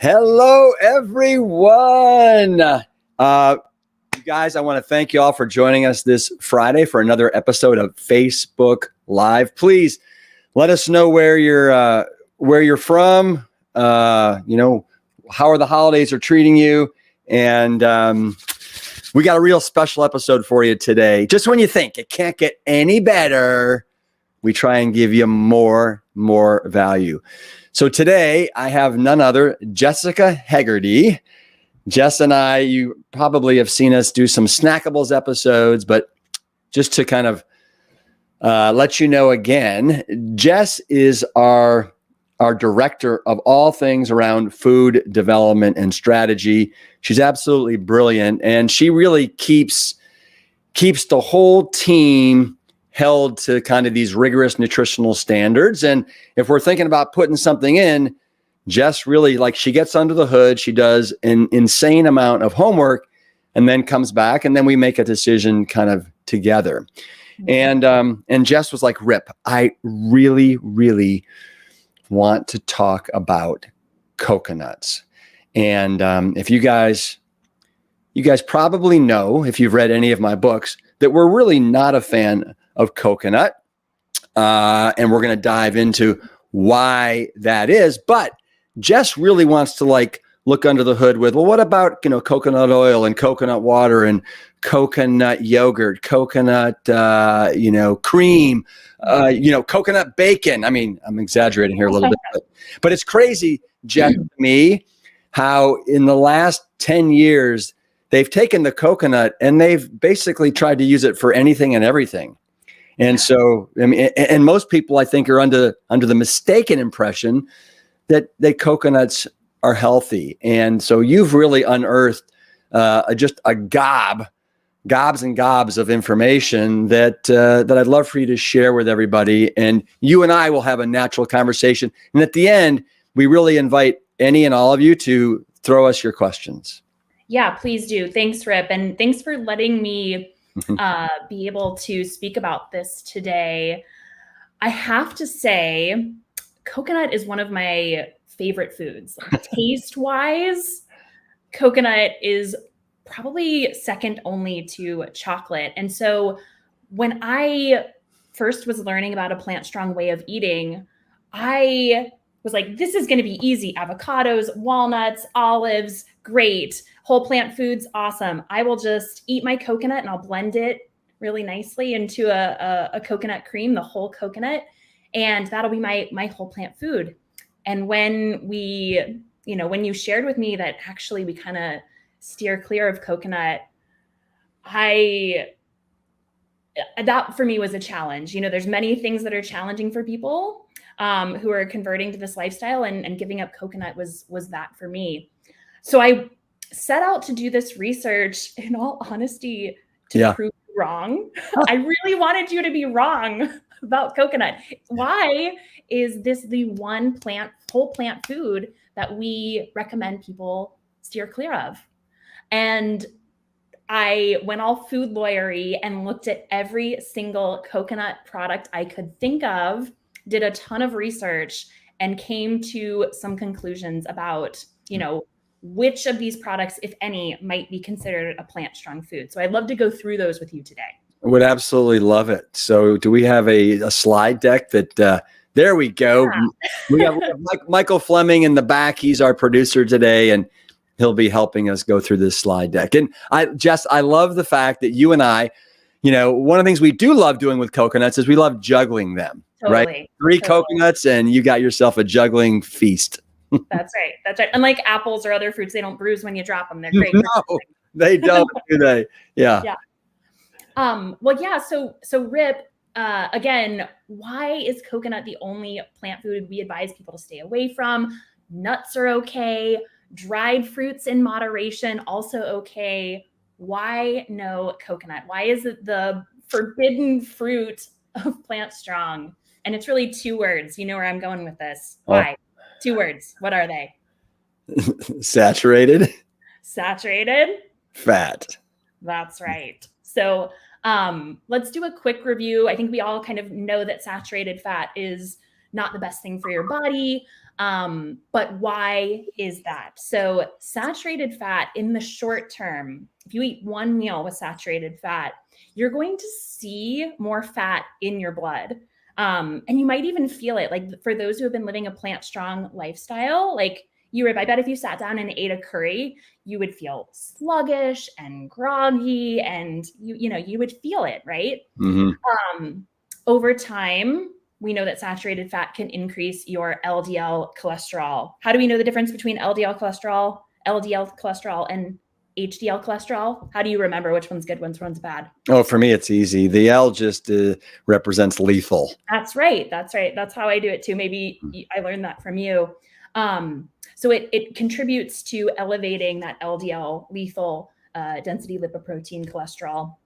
Hello, everyone. You guys, I want to thank you all for joining us this Friday for another episode of Facebook Live. Please let us know where you're from. How are the holidays are treating you? And we got a real special episode for you today. Just when you think it can't get any better, we try and give you more value. So today I have none other, Jessica Hegarty. Jess and I, you probably have seen us do some Snackables episodes, but just to kind of let you know again, Jess is our director of all things around food development and strategy. She's absolutely brilliant, and she really keeps the whole team held to kind of these rigorous nutritional standards. And if we're thinking about putting something in, Jess really, she gets under the hood, she does an insane amount of homework, and then comes back, and then we make a decision kind of together. And Jess was like, Rip, I really want to talk about coconuts. And if you guys probably know, if you've read any of my books, that we're really not a fan of coconut. And we're going to dive into why that is. But Jess really wants to look under the hood with, well, what about, coconut oil and coconut water and coconut yogurt, coconut, cream, coconut bacon. I mean, I'm exaggerating here a little bit, but it's crazy, Jess, to me, how in the last 10 years, they've taken the coconut and they've basically tried to use it for anything and everything. And so, I mean, and most people, I think, are under the mistaken impression that coconuts are healthy. And so you've really unearthed just a gobs and gobs of information that I'd love for you to share with everybody. And you and I will have a natural conversation. And at the end, we really invite any and all of you to throw us your questions. Yeah, please do. Thanks, Rip. And thanks for letting me be able to speak about this today. I have to say, coconut is one of my favorite foods. Taste-wise, coconut is probably second only to chocolate. And so when I first was learning about a plant-strong way of eating, I was like, this is going to be easy. Avocados, walnuts, olives, great. Whole plant foods, awesome. I will just eat my coconut and I'll blend it really nicely into a coconut cream, the whole coconut, and that'll be my whole plant food. And when when you shared with me that actually we kind of steer clear of coconut, that for me was a challenge. There's many things that are challenging for people who are converting to this lifestyle, and giving up coconut was that for me. So I set out to do this research, in all honesty, to prove you wrong. I really wanted you to be wrong about coconut. Why is this the one whole plant food that we recommend people steer clear of? And I went all food lawyery and looked at every single coconut product I could think of, did a ton of research, and came to some conclusions about, which of these products, if any, might be considered a plant-strong food. So I'd love to go through those with you today. I would absolutely love it. So do we have a slide deck that, there we go. Yeah. We have Michael Fleming in the back. He's our producer today, and he'll be helping us go through this slide deck. And Jess, I love the fact that you and I, one of the things we do love doing with coconuts is we love juggling them, right? Three coconuts and you got yourself a juggling feast. That's right. Unlike apples or other fruits, they don't bruise when you drop them. They're great. No, they don't, do they? Yeah. So Rip, again, why is coconut the only plant food we advise people to stay away from? Nuts are okay. Dried fruits in moderation, also okay. Why no coconut? Why is it the forbidden fruit of Plant Strong? And it's really two words. You know where I'm going with this. Why? 2 words. What are they? Saturated. Fat. That's right. So let's do a quick review. I think we all kind of know that saturated fat is not the best thing for your body. But why is that? So saturated fat in the short term, if you eat one meal with saturated fat, you're going to see more fat in your blood. And you might even feel it. Like for those who have been living a plant strong lifestyle, like you, Rip, I bet if you sat down and ate a curry, you would feel sluggish and groggy, and you would feel it, right? Over time, we know that saturated fat can increase your LDL cholesterol. How do we know the difference between LDL cholesterol, and HDL cholesterol? How do you remember which one's good, which one's bad? Oh, for me, it's easy. The L just represents lethal. That's right. That's how I do it too. Maybe I learned that from you. So it contributes to elevating that LDL, lethal density lipoprotein cholesterol.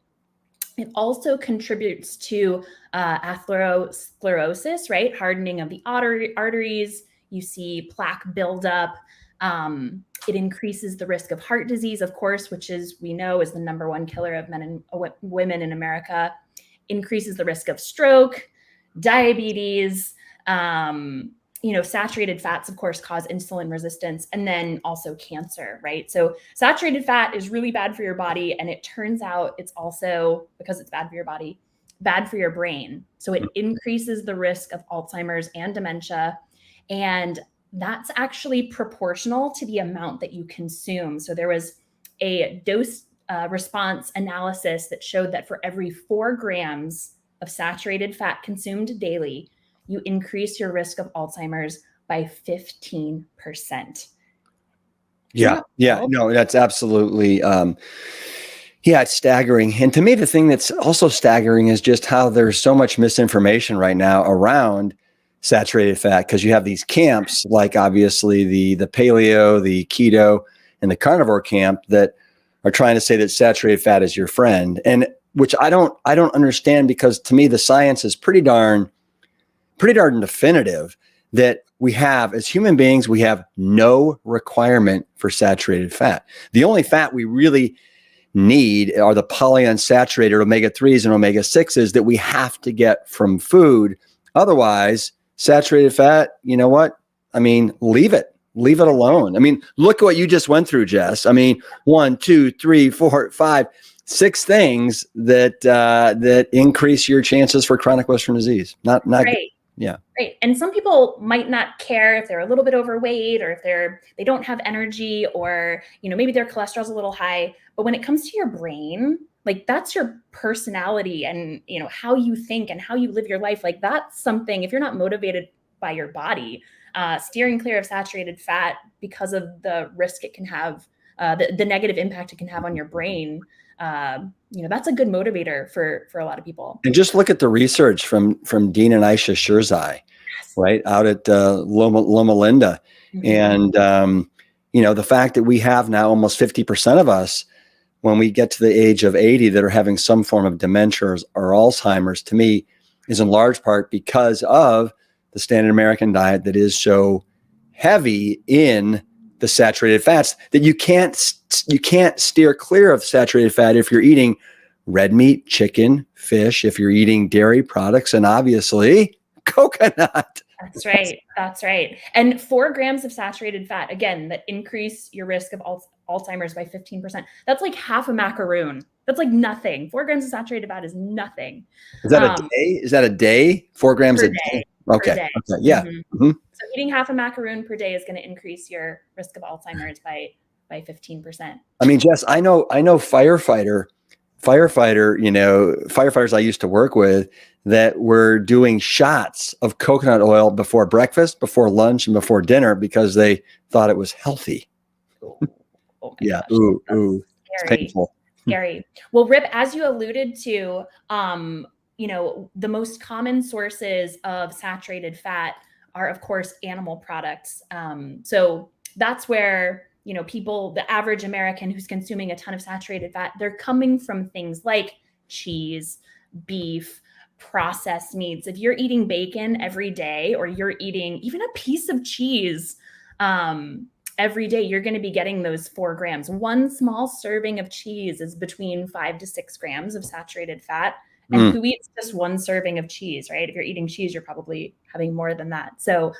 It also contributes to atherosclerosis, right? Hardening of the arteries. You see plaque buildup. It increases the risk of heart disease, of course, which we know is the #1 killer of men and women in America. Increases the risk of stroke, diabetes. Saturated fats, of course, cause insulin resistance, and then also cancer, right? So saturated fat is really bad for your body. And it turns out it's also, because it's bad for your body, bad for your brain. So it increases the risk of Alzheimer's and dementia. And that's actually proportional to the amount that you consume. So there was a dose response analysis that showed that for every 4 grams of saturated fat consumed daily, you increase your risk of Alzheimer's by 15%. Yeah. No, that's absolutely, it's staggering. And to me, the thing that's also staggering is just how there's so much misinformation right now around saturated fat, because you have these camps, like obviously the paleo, the keto, and the carnivore camp that are trying to say that saturated fat is your friend, and which I don't understand, because to me the science is pretty darn definitive that we have, as human beings, we have no requirement for saturated fat. The only fat we really need are the polyunsaturated omega-3s and omega-6s that we have to get from food. Otherwise, saturated fat, you know what? I mean, leave it alone. I mean, look at what you just went through, Jess. I mean, 1, 2, 3, 4, 5, 6 things that increase your chances for chronic Western disease. Not right. Good. Yeah. Right. And some people might not care if they're a little bit overweight, or if they don't have energy, or, maybe their cholesterol's a little high. But when it comes to your brain, like that's your personality and, how you think and how you live your life. Like that's something, if you're not motivated by your body, steering clear of saturated fat because of the risk it can have, the negative impact it can have on your brain, that's a good motivator for a lot of people. And just look at the research from Dean and Aisha Shirzai, right, out at Loma Linda. And, the fact that we have now almost 50% of us, when we get to the age of 80, that are having some form of dementia or Alzheimer's, to me, is in large part because of the standard American diet that is so heavy in the saturated fats that you can't steer clear of saturated fat if you're eating red meat, chicken, fish, if you're eating dairy products, and obviously coconut. That's right. And 4 grams of saturated fat, again, that increase your risk of Alzheimer's by 15%. That's like half a macaroon. That's like nothing. 4 grams of saturated fat is nothing. Is that a day? Is that a day? 4 grams a day? Okay. Yeah. So eating half a macaroon per day is going to increase your risk of Alzheimer's by 15%. I mean, Jess, I know firefighters I used to work with that were doing shots of coconut oil before breakfast, before lunch, and before dinner because they thought it was healthy. Oh yeah. Gosh, Ooh. It's painful. Scary. Well, Rip, as you alluded to, the most common sources of saturated fat are, of course, animal products. So that's where, people, the average American who's consuming a ton of saturated fat, they're coming from things like cheese, beef, processed meats. If you're eating bacon every day, or you're eating even a piece of cheese every day, you're going to be getting those 4 grams. One small serving of cheese is between 5 to 6 grams of saturated fat. And who eats just one serving of cheese, right? If you're eating cheese, you're probably having more than that. So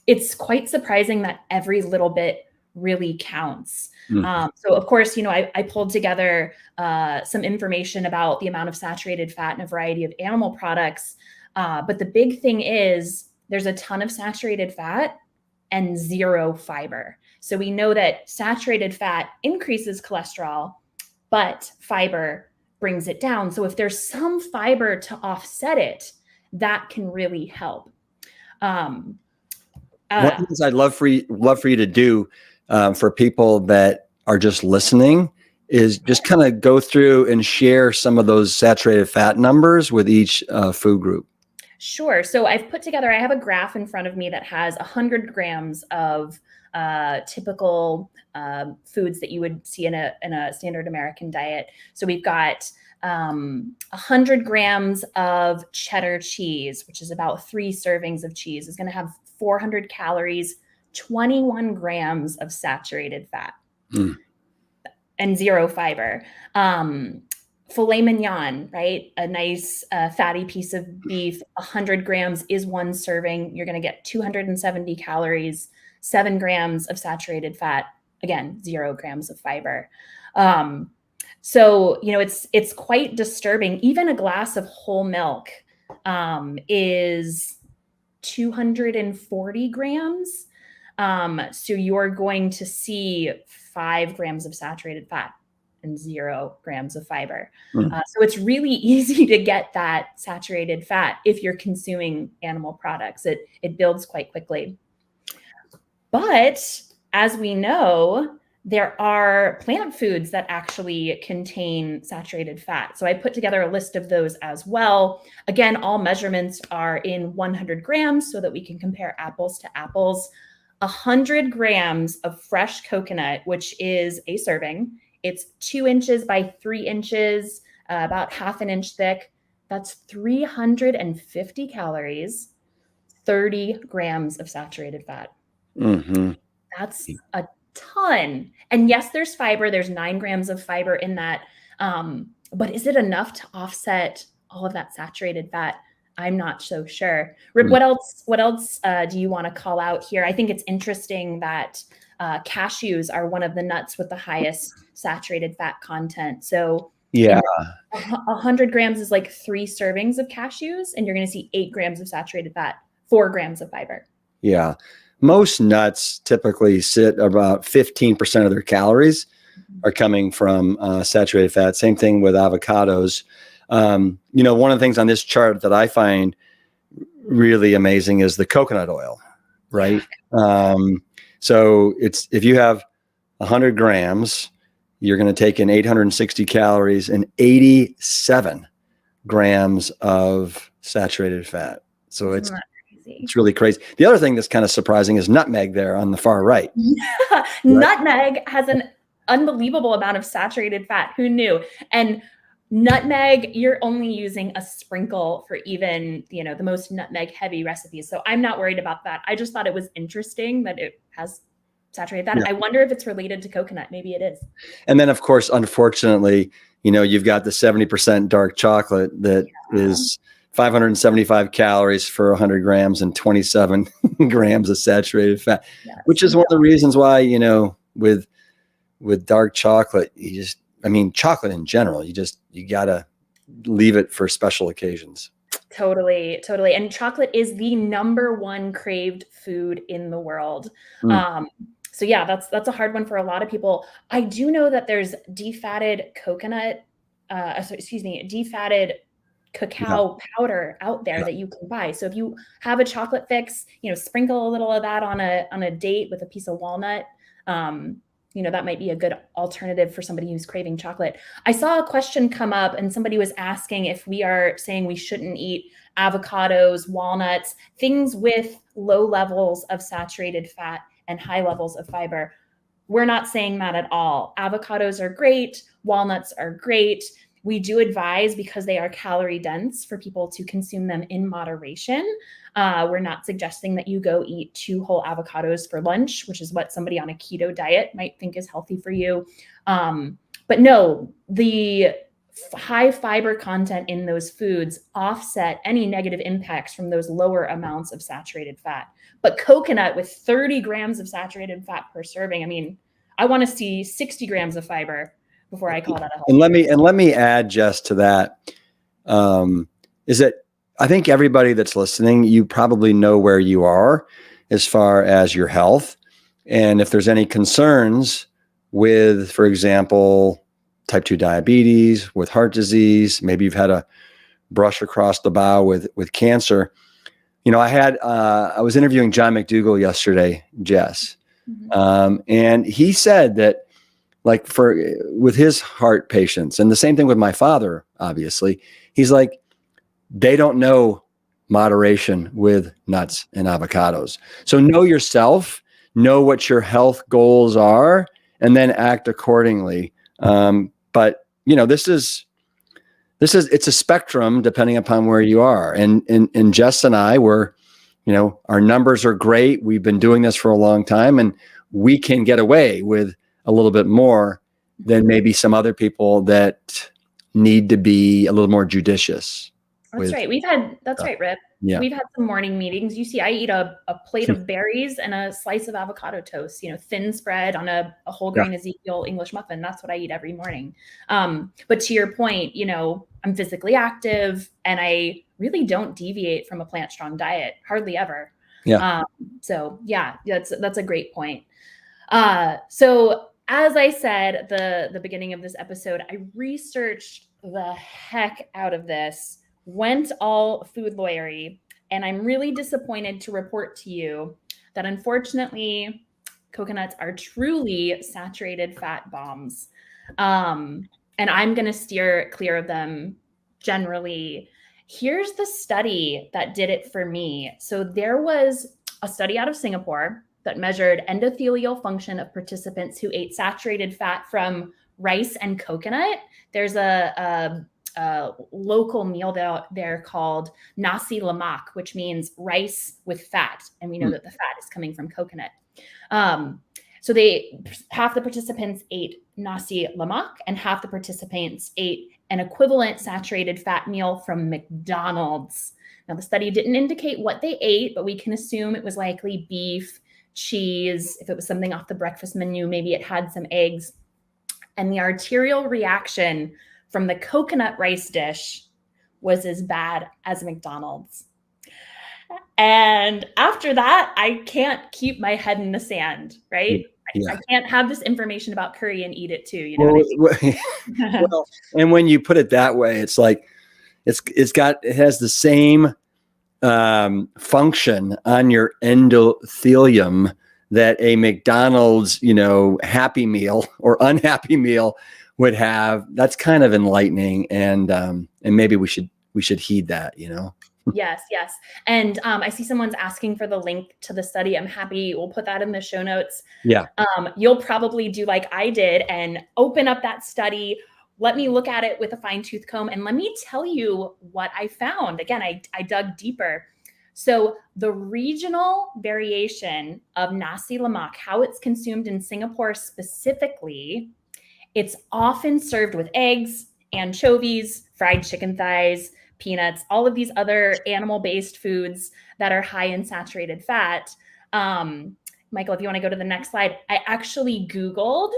it's quite surprising that every little bit really counts. Mm. So of course, I pulled together some information about the amount of saturated fat in a variety of animal products. But the big thing is there's a ton of saturated fat and zero fiber. So we know that saturated fat increases cholesterol, but fiber brings it down. So if there's some fiber to offset it, that can really help. One of the things I'd love for you to do for people that are just listening is just kind of go through and share some of those saturated fat numbers with each food group. Sure. So I have a graph in front of me that has 100 grams of typical foods that you would see in a standard American diet. So we've got 100 grams of cheddar cheese, which is about 3 servings of cheese, is going to have 400 calories, 21 grams of saturated fat, and zero fiber. Filet mignon, right? A nice fatty piece of beef, 100 grams is 1 serving. You're going to get 270 calories, 7 grams of saturated fat, again, 0 grams of fiber. So, it's quite disturbing. Even a glass of whole milk is 240 grams. So you're going to see 5 grams of saturated fat and 0 grams of fiber. So it's really easy to get that saturated fat if you're consuming animal products. It builds quite quickly. But as we know, there are plant foods that actually contain saturated fat. So I put together a list of those as well. Again, all measurements are in 100 grams so that we can compare apples to apples. 100 grams of fresh coconut, which is a serving. It's 2 inches by 3 inches, about half an inch thick. That's 350 calories, 30 grams of saturated fat. Mm-hmm. That's a ton. And yes, there's fiber. There's 9 grams of fiber in that. But is it enough to offset all of that saturated fat? I'm not so sure. Rip, what else do you want to call out here? I think it's interesting that cashews are one of the nuts with the highest saturated fat content. So 100 grams is like 3 servings of cashews, and you're going to see 8 grams of saturated fat, 4 grams of fiber. Yeah. Most nuts typically sit about 15% of their calories are coming from saturated fat. Same thing with avocados. One of the things on this chart that I find really amazing is the coconut oil, right? So if you have 100 grams, you're going to take in 860 calories and 87 grams of saturated fat. So it's really crazy. The other thing that's kind of surprising is nutmeg there on the far right. Yeah. Nutmeg has an unbelievable amount of saturated fat. Who knew? And nutmeg, you're only using a sprinkle for even, the most nutmeg heavy recipes. So I'm not worried about that. I just thought it was interesting that it has saturated fat. Yeah. I wonder if it's related to coconut. Maybe it is. And then of course, unfortunately, you've got the 70% dark chocolate that is 575 calories for 100 grams and 27 grams of saturated fat, which is one of the reasons why, with dark chocolate, chocolate in general, you got to leave it for special occasions. Totally. And chocolate is the #1 craved food in the world. So yeah, that's a hard one for a lot of people. I do know that there's defatted cacao powder out there that you can buy. So if you have a chocolate fix, sprinkle a little of that on a date with a piece of walnut. That might be a good alternative for somebody who's craving chocolate. I saw a question come up and somebody was asking if we are saying we shouldn't eat avocados, walnuts, things with low levels of saturated fat and high levels of fiber. We're not saying that at all. Avocados are great. Walnuts are great. We do advise, because they are calorie dense, for people to consume them in moderation. We're not suggesting that you go eat 2 whole avocados for lunch, which is what somebody on a keto diet might think is healthy for you. But no, the high fiber content in those foods offset any negative impacts from those lower amounts of saturated fat. But coconut with 30 grams of saturated fat per serving, I mean, I want to see 60 grams of fiber before I call that a healthy. And let me add just to that, is that I think everybody that's listening, you probably know where you are as far as your health. And if there's any concerns with, for example, type 2 diabetes, with heart disease, maybe you've had a brush across the bow with cancer. You know, I was interviewing John McDougall yesterday, Jess, and he said that, like, with his heart patients, and the same thing with my father, obviously, he's like, they don't know moderation with nuts and avocados. So know yourself, know what your health goals are, and then act accordingly. But you know, it's a spectrum depending upon where you are. And Jess and I were, you know, our numbers are great. We've been doing this for a long time, and we can get away with a little bit more than maybe some other people that need to be a little more judicious. That's right. That's right, Rip. Yeah. We've had some morning meetings. You see, I eat a plate of berries and a slice of avocado toast, you know, thin spread on a whole grain Ezekiel English muffin. That's what I eat every morning. But to your point, you know, I'm physically active and I really don't deviate from a plant strong diet, hardly ever. Yeah. So yeah, that's a great point. So as I said at the beginning of this episode, I researched the heck out of this, went all food lawyery, and I'm really disappointed to report to you that unfortunately coconuts are truly saturated fat bombs. And I'm going to steer clear of them generally. Here's the study that did it for me. So there was a study out of Singapore that measured endothelial function of participants who ate saturated fat from rice and coconut. There's a local meal there called nasi lemak, which means rice with fat. And we know that the fat is coming from coconut. So half the participants ate nasi lemak and half the participants ate an equivalent saturated fat meal from McDonald's. Now, the study didn't indicate what they ate, but we can assume it was likely beef, cheese. If it was something off the breakfast menu, maybe it had some eggs. And the arterial reaction from the coconut rice dish was as bad as McDonald's. And after that, I can't keep my head in the sand, right? Yeah. I can't have this information about curry and eat it too. You know what I mean? Well, and when you put it that way, it's like it has the same function on your endothelium that a McDonald's, you know, Happy Meal or unhappy meal would have. That's kind of enlightening, and maybe we should heed that, you know. Yes. And I see someone's asking for the link to the study. I'm happy. We'll put that in the show notes. Yeah. You'll probably do like I did and open up that study. Let me look at it with a fine-tooth comb and let me tell you what I found. Again, I dug deeper. So the regional variation of nasi lemak, how it's consumed in Singapore specifically, it's often served with eggs, anchovies, fried chicken thighs, peanuts, all of these other animal-based foods that are high in saturated fat. Michael, if you want to go to the next slide, I actually Googled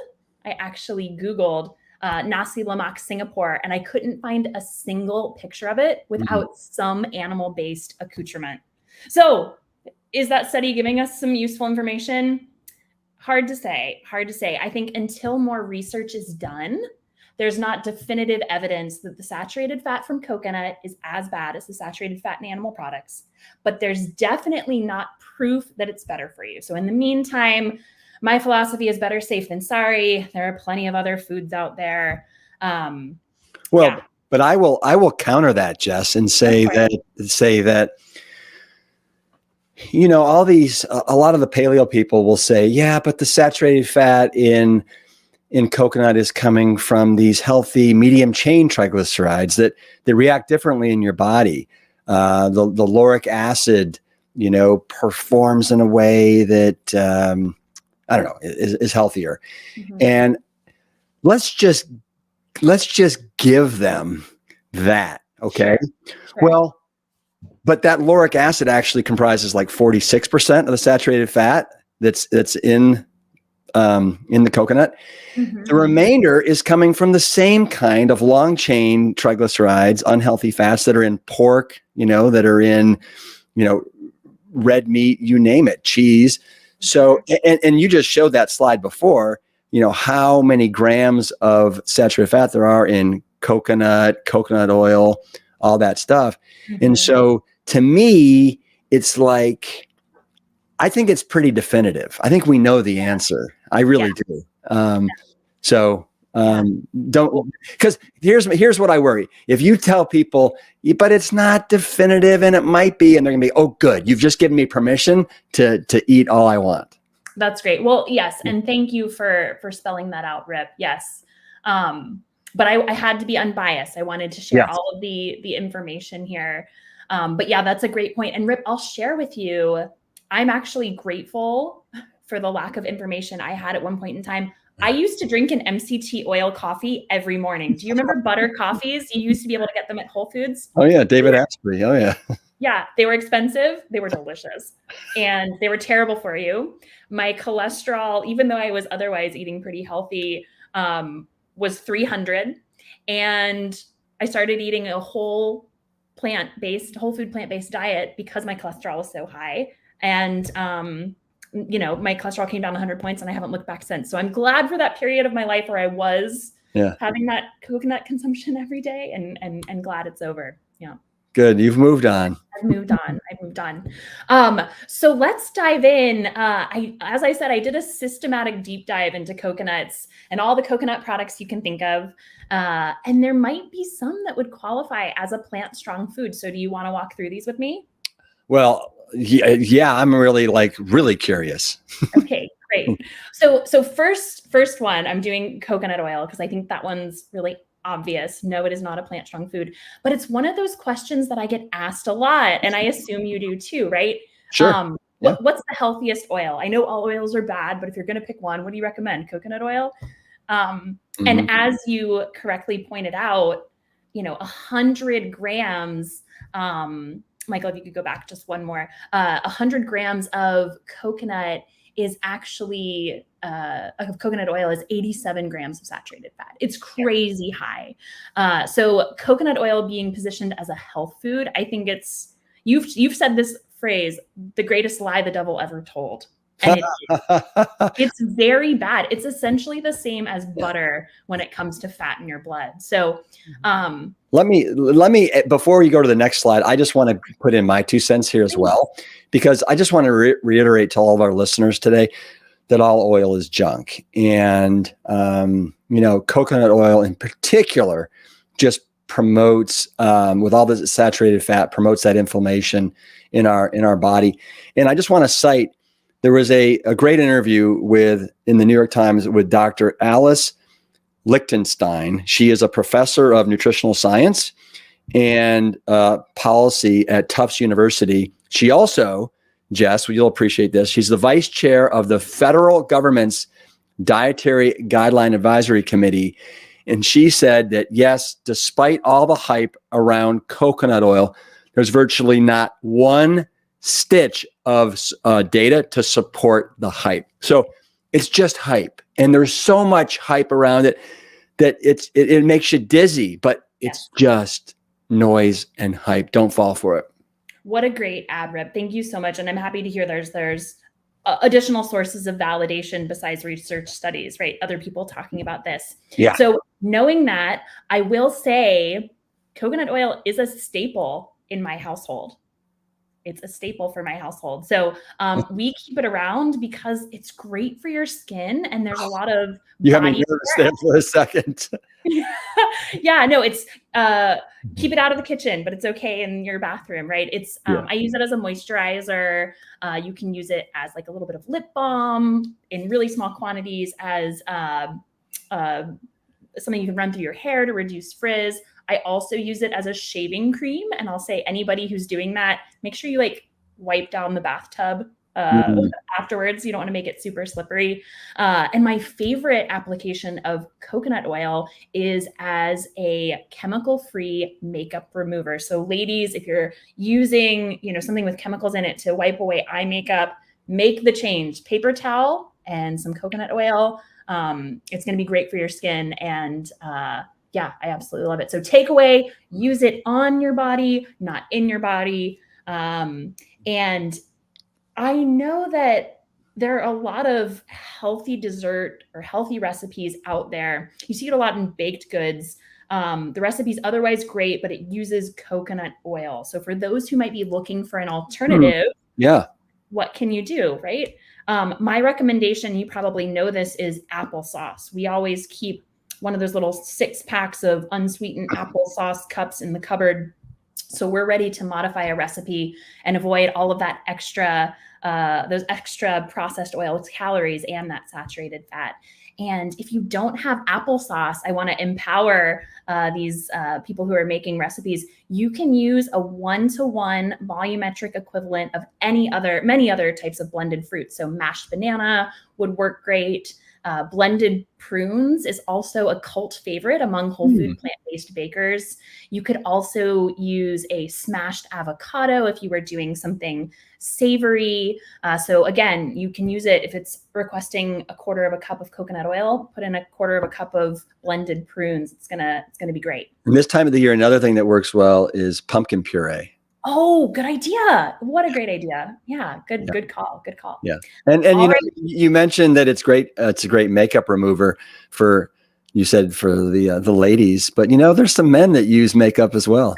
nasi lemak Singapore, and I couldn't find a single picture of it without some animal-based accoutrement. So is that study giving us some useful information? Hard to say. I think until more research is done, there's not definitive evidence that the saturated fat from coconut is as bad as the saturated fat in animal products, but there's definitely not proof that it's better for you. So in the meantime, my philosophy is better safe than sorry. There are plenty of other foods out there. But I will counter that, Jess, and say that, you know, a lot of the paleo people will say, yeah, but the saturated fat in coconut is coming from these healthy medium chain triglycerides that react differently in your body. The lauric acid, you know, performs in a way that, I don't know, is healthier. And let's just let's just give them that. Okay. Sure. Well, but that lauric acid actually comprises like 46% of the saturated fat that's in the coconut. Mm-hmm. The remainder is coming from the same kind of long chain triglycerides, unhealthy fats that are in pork, that are in, red meat, you name it, cheese. So, and you just showed that slide before, how many grams of saturated fat there are in coconut oil, all that stuff. Mm-hmm. And so to me, it's like, I think it's pretty definitive. I think we know the answer. I really do. Don't, because here's what I worry. If you tell people, but it's not definitive and it might be, and they're gonna be, oh, good, you've just given me permission to eat all I want. That's great. Well, yes. And thank you for spelling that out, Rip. Yes. But I had to be unbiased. I wanted to share all of the information here. But yeah, that's a great point. And Rip, I'll share with you, I'm actually grateful for the lack of information I had at one point in time. I used to drink an MCT oil coffee every morning. Do you remember butter coffees? You used to be able to get them at Whole Foods. Oh yeah, David Asprey. Oh yeah. Yeah, they were expensive. They were delicious, and they were terrible for you. My cholesterol, even though I was otherwise eating pretty healthy, was 300, and I started eating a whole food plant-based diet because my cholesterol was so high. And my cholesterol came down 100 points, and I haven't looked back since. So I'm glad for that period of my life where I was having that coconut consumption every day, and glad it's over. Yeah. Good. You've moved on. I've moved on. So let's dive in. As I said, I did a systematic deep dive into coconuts and all the coconut products you can think of. And there might be some that would qualify as a plant-strong food. So do you want to walk through these with me? Well, yeah, I'm really curious. Okay, great. So first one, I'm doing coconut oil because I think that one's really obvious. No, it is not a plant-strong food, but it's one of those questions that I get asked a lot, and I assume you do too, right? Sure. What's the healthiest oil? I know all oils are bad, but if you're going to pick one, what do you recommend? Coconut oil? And as you correctly pointed out, 100 grams, Michael, if you could go back just one more, 100 grams of coconut is actually, of coconut oil is 87 grams of saturated fat. It's crazy high. So coconut oil being positioned as a health food, I think you've said this phrase, the greatest lie the devil ever told. And it's very bad. It's essentially the same as butter when it comes to fat in your blood. So let me before we go to the next slide, I just want to put in my 2 cents here as well, because I just want to reiterate to all of our listeners today that all oil is junk. And coconut oil in particular just promotes, with all this saturated fat, promotes that inflammation in our body. And I just want to cite, there was a great interview in the New York Times with Dr. Alice Lichtenstein. She is a professor of nutritional science and policy at Tufts University. She also, Jess, you'll appreciate this, she's the vice chair of the federal government's Dietary Guideline Advisory Committee. And she said that, yes, despite all the hype around coconut oil, there's virtually not one stitch of data to support the hype. So it's just hype. And there's so much hype around it that it makes you dizzy, but it's just noise and hype. Don't fall for it. What a great ad, Rip. Thank you so much. And I'm happy to hear there's additional sources of validation besides research studies, right? Other people talking about this. Yeah. So knowing that, I will say coconut oil is a staple in my household. It's a staple for my household. So we keep it around because it's great for your skin. And there's a lot of you haven't noticed there for a second. Yeah, no, it's keep it out of the kitchen, but it's okay in your bathroom, right? It's I use it as a moisturizer. You can use it as like a little bit of lip balm in really small quantities, as something you can run through your hair to reduce frizz. I also use it as a shaving cream, and I'll say anybody who's doing that, make sure you wipe down the bathtub afterwards. You don't want to make it super slippery. And my favorite application of coconut oil is as a chemical-free makeup remover. So ladies, if you're using, something with chemicals in it to wipe away eye makeup, make the change. Paper towel and some coconut oil. It's going to be great for your skin. And yeah, I absolutely love it. So takeaway, use it on your body, not in your body. And I know that there are a lot of healthy dessert or healthy recipes out there. You see it a lot in baked goods. The recipe's otherwise great, but it uses coconut oil. So for those who might be looking for an alternative, yeah, what can you do, right? My recommendation, you probably know this, is applesauce. We always keep one of those little 6 packs of unsweetened applesauce cups in the cupboard. So we're ready to modify a recipe and avoid all of that those extra processed oil calories and that saturated fat. And if you don't have applesauce, I want to empower these people who are making recipes. You can use a 1-to-1 volumetric equivalent of many other types of blended fruit. So mashed banana would work great. Blended prunes is also a cult favorite among whole food plant-based bakers. You could also use a smashed avocado if you were doing something savory. So again, you can use it if it's requesting 1/4 cup of coconut oil, put in 1/4 cup of blended prunes. It's gonna be great. And this time of the year, another thing that works well is pumpkin puree. Oh, good idea. What a great idea. Yeah. Good call. Good call. Yeah. And you mentioned that it's great. It's a great makeup remover for the ladies, but there's some men that use makeup as well.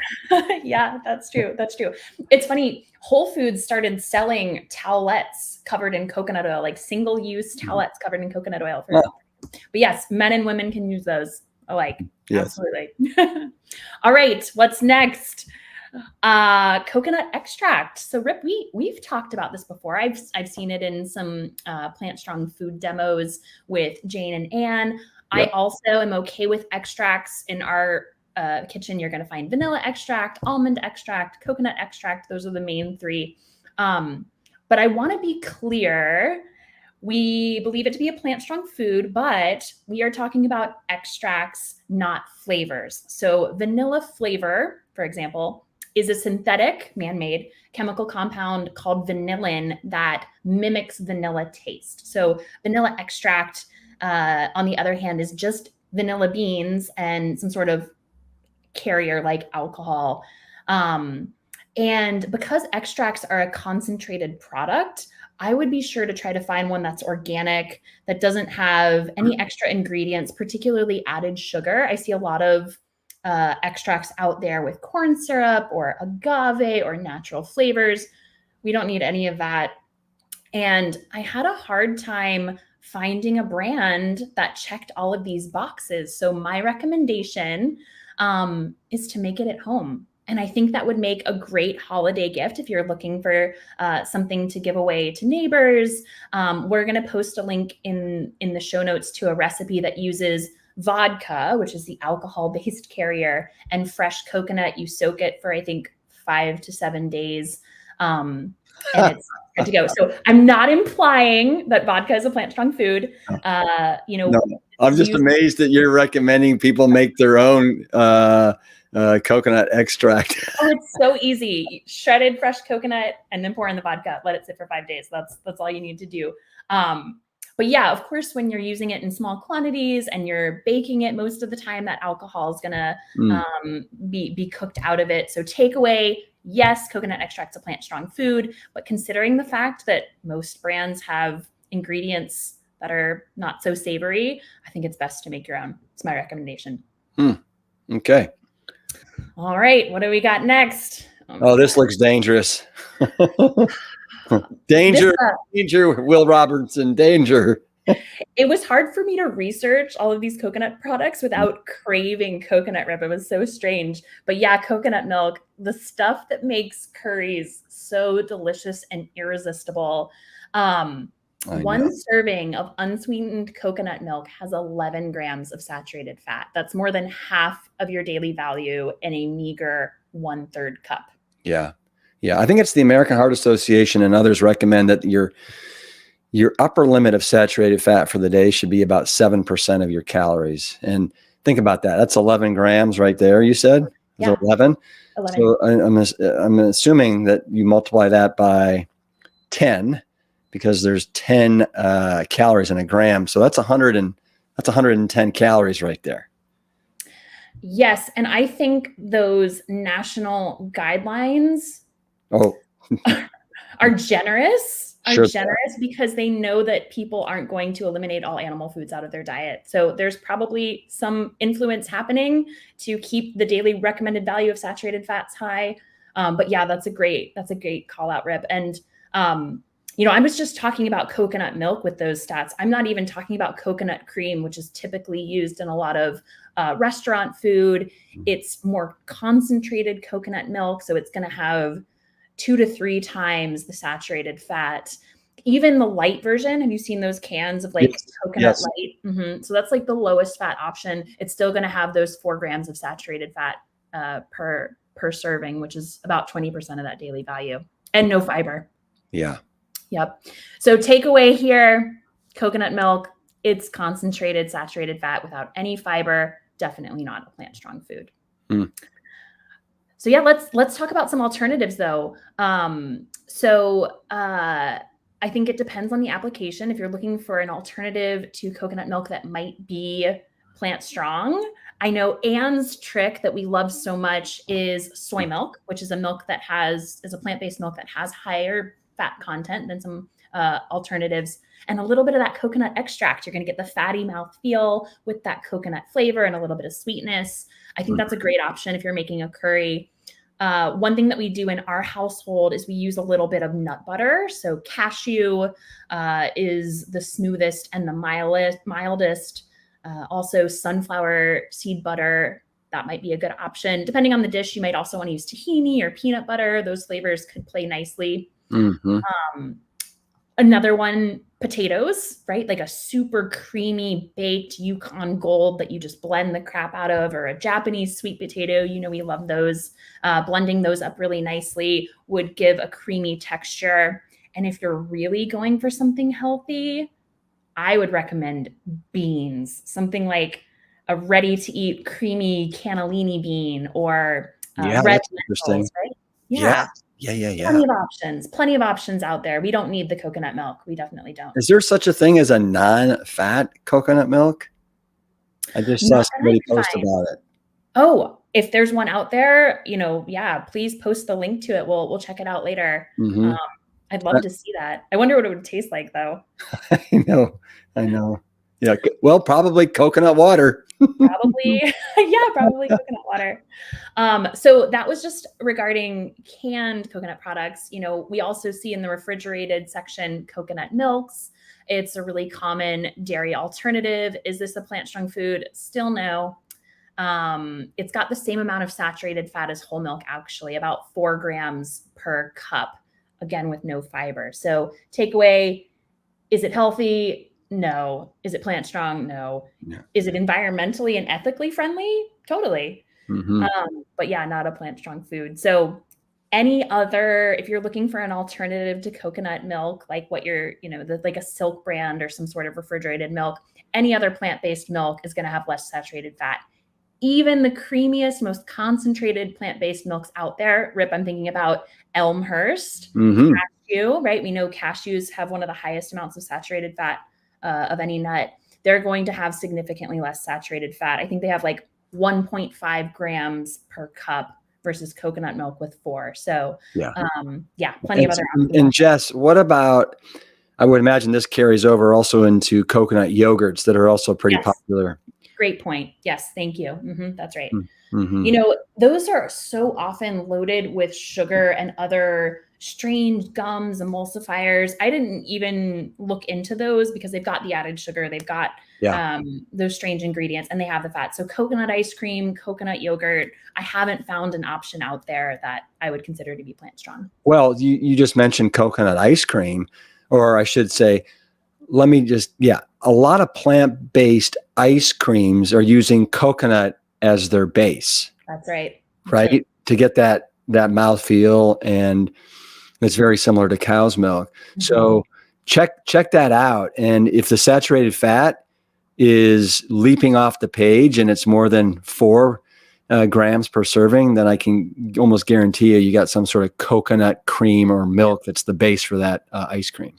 Yeah, that's true. That's true. It's funny. Whole Foods started selling towelettes covered in coconut oil, like single-use towelettes covered in coconut oil. But yes, men and women can use those alike. Yes. Absolutely. All right. What's next? Coconut extract. So Rip, we've talked about this before. I've seen it in some Plant Strong food demos with Jane and Anne. Yep. I also am okay with extracts in our kitchen. You're going to find vanilla extract, almond extract, coconut extract. Those are the main 3. But I want to be clear. We believe it to be a plant strong food, but we are talking about extracts, not flavors. So vanilla flavor, for example, is a synthetic, man-made chemical compound called vanillin that mimics vanilla taste. So vanilla extract, on the other hand, is just vanilla beans and some sort of carrier like alcohol. And because extracts are a concentrated product, I would be sure to try to find one that's organic, that doesn't have any extra ingredients, particularly added sugar. I see a lot of extracts out there with corn syrup or agave or natural flavors. We don't need any of that. And I had a hard time finding a brand that checked all of these boxes. So my recommendation is to make it at home. And I think that would make a great holiday gift if you're looking for something to give away to neighbors. We're going to post a link in the show notes to a recipe that uses vodka, which is the alcohol-based carrier, and fresh coconut. You soak it for, I think, 5 to 7 days. And it's good to go. So I'm not implying that vodka is a plant-strong food. No, I'm just amazed that you're recommending people make their own coconut extract. Oh, it's so easy. Shredded fresh coconut and then pour in the vodka. Let it sit for 5 days. That's all you need to do. But yeah, of course, when you're using it in small quantities and you're baking it, most of the time that alcohol is gonna be cooked out of it. So takeaway, yes, coconut extract's a plant-strong food, but considering the fact that most brands have ingredients that are not so savory, I think it's best to make your own. It's my recommendation. Okay. All right, what do we got next? Oh, this looks dangerous. Danger, Will Robertson, danger. It was hard for me to research all of these coconut products without craving coconut, Rip. It was so strange. But yeah, coconut milk, the stuff that makes curries so delicious and irresistible. One serving of unsweetened coconut milk has 11 grams of saturated fat. That's more than half of your daily value in a meager 1/3 cup. Yeah. Yeah, I think it's the American Heart Association and others recommend that your upper limit of saturated fat for the day should be about 7% of your calories. And think about that. That's 11 grams right there, you said? Is it 11? 11. So I'm assuming that you multiply that by 10 because there's 10 calories in a gram. So that's 110 calories right there. Yes. And I think those national guidelines are generous. Because they know that people aren't going to eliminate all animal foods out of their diet. So there's probably some influence happening to keep the daily recommended value of saturated fats high. But yeah, that's a great call out, Rip. And, I was just talking about coconut milk with those stats. I'm not even talking about coconut cream, which is typically used in a lot of restaurant food. It's more concentrated coconut milk. So it's going to have 2 to 3 times the saturated fat. Even the light version, have you seen those cans of coconut light? Mm-hmm. So that's like the lowest fat option. It's still going to have those 4 grams of saturated fat per serving, which is about 20% of that daily value, and no fiber. Yeah. Yep. So takeaway here, coconut milk, it's concentrated saturated fat without any fiber. Definitely not a plant strong food. So yeah, let's talk about some alternatives though. I think it depends on the application. If you're looking for an alternative to coconut milk that might be plant strong, I know Anne's trick that we love so much is soy milk, which is a plant-based milk that has higher fat content than some alternatives, and a little bit of that coconut extract. You're going to get the fatty mouth feel with that coconut flavor and a little bit of sweetness. I think that's a great option if you're making a curry. One thing that we do in our household is we use a little bit of nut butter. So cashew is the smoothest and the mildest. Also sunflower seed butter, that might be a good option. Depending on the dish, you might also want to use tahini or peanut butter. Those flavors could play nicely. Another one, potatoes, right? Like a super creamy baked Yukon Gold that you just blend the crap out of, or a Japanese sweet potato. We love those. Blending those up really nicely would give a creamy texture. And if you're really going for something healthy, I would recommend beans, something like a ready-to-eat creamy cannellini bean or red lentils, right? Yeah. Plenty of options out there. We don't need the coconut milk. We definitely don't. Is there such a thing as a non-fat coconut milk? I just saw somebody post about it. Oh, if there's one out there, please post the link to it. We'll check it out later. I'd love to see that. I wonder what it would taste like though. I know. Yeah. Well, probably coconut water. Probably coconut water. So that was just regarding canned coconut products. We also see in the refrigerated section coconut milks. It's a really common dairy alternative. Is this a plant strong food? Still no. It's got the same amount of saturated fat as whole milk, actually, about 4 grams per cup, again, with no fiber. So takeaway, is it healthy? No. Is it plant strong? No. Yeah. Is it environmentally and ethically friendly? Totally. But yeah, not a plant strong food. So if you're looking for an alternative to coconut milk, like what like a Silk brand or some sort of refrigerated milk, any other plant-based milk is going to have less saturated fat. Even the creamiest, most concentrated plant-based milks out there, Rip, I'm thinking about Elmhurst, cashew, right? We know cashews have one of the highest amounts of saturated fat of any nut. They're going to have significantly less saturated fat. I think they have like 1.5 grams per cup versus coconut milk with 4. So plenty of other options. And Jess, what about, I would imagine this carries over also into coconut yogurts that are also pretty popular. Great point. Yes. Thank you. That's right. Those are so often loaded with sugar and other strange gums, emulsifiers. I didn't even look into those because they've got the added sugar. They've got those strange ingredients and they have the fat. So coconut ice cream, coconut yogurt, I haven't found an option out there that I would consider to be plant strong. Well, you just mentioned coconut ice cream, or I should say, a lot of plant-based ice creams are using coconut as their base. That's right. Right? To get that that mouthfeel, and it's very similar to cow's milk. Mm-hmm. So check that out. And if the saturated fat is leaping off the page and it's more than 4 grams per serving, then I can almost guarantee you got some sort of coconut cream or milk that's the base for that ice cream.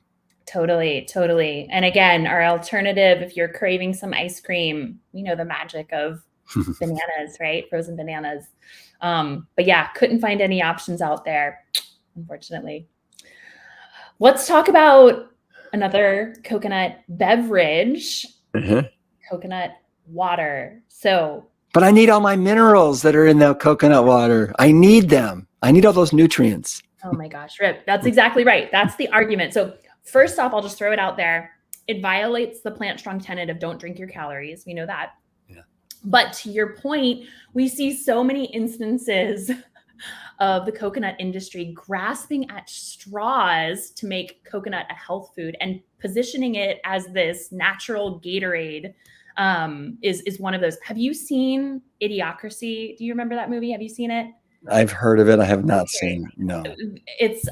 Totally. And again, our alternative, if you're craving some ice cream, the magic of bananas, right? Frozen bananas. But yeah, couldn't find any options out there, unfortunately. Let's talk about another coconut beverage, coconut water. But I need all my minerals that are in the coconut water. I need them. I need all those nutrients. Oh my gosh, Rip, that's exactly right. That's the argument. So first off, I'll just throw it out there. It violates the plant strong tenet of don't drink your calories. We know that. Yeah. But to your point, we see so many instances of the coconut industry grasping at straws to make coconut a health food and positioning it as this natural Gatorade is one of those. Have you seen Idiocracy? Do you remember that movie? Have you seen it? I've heard of it. I have not seen. No. It's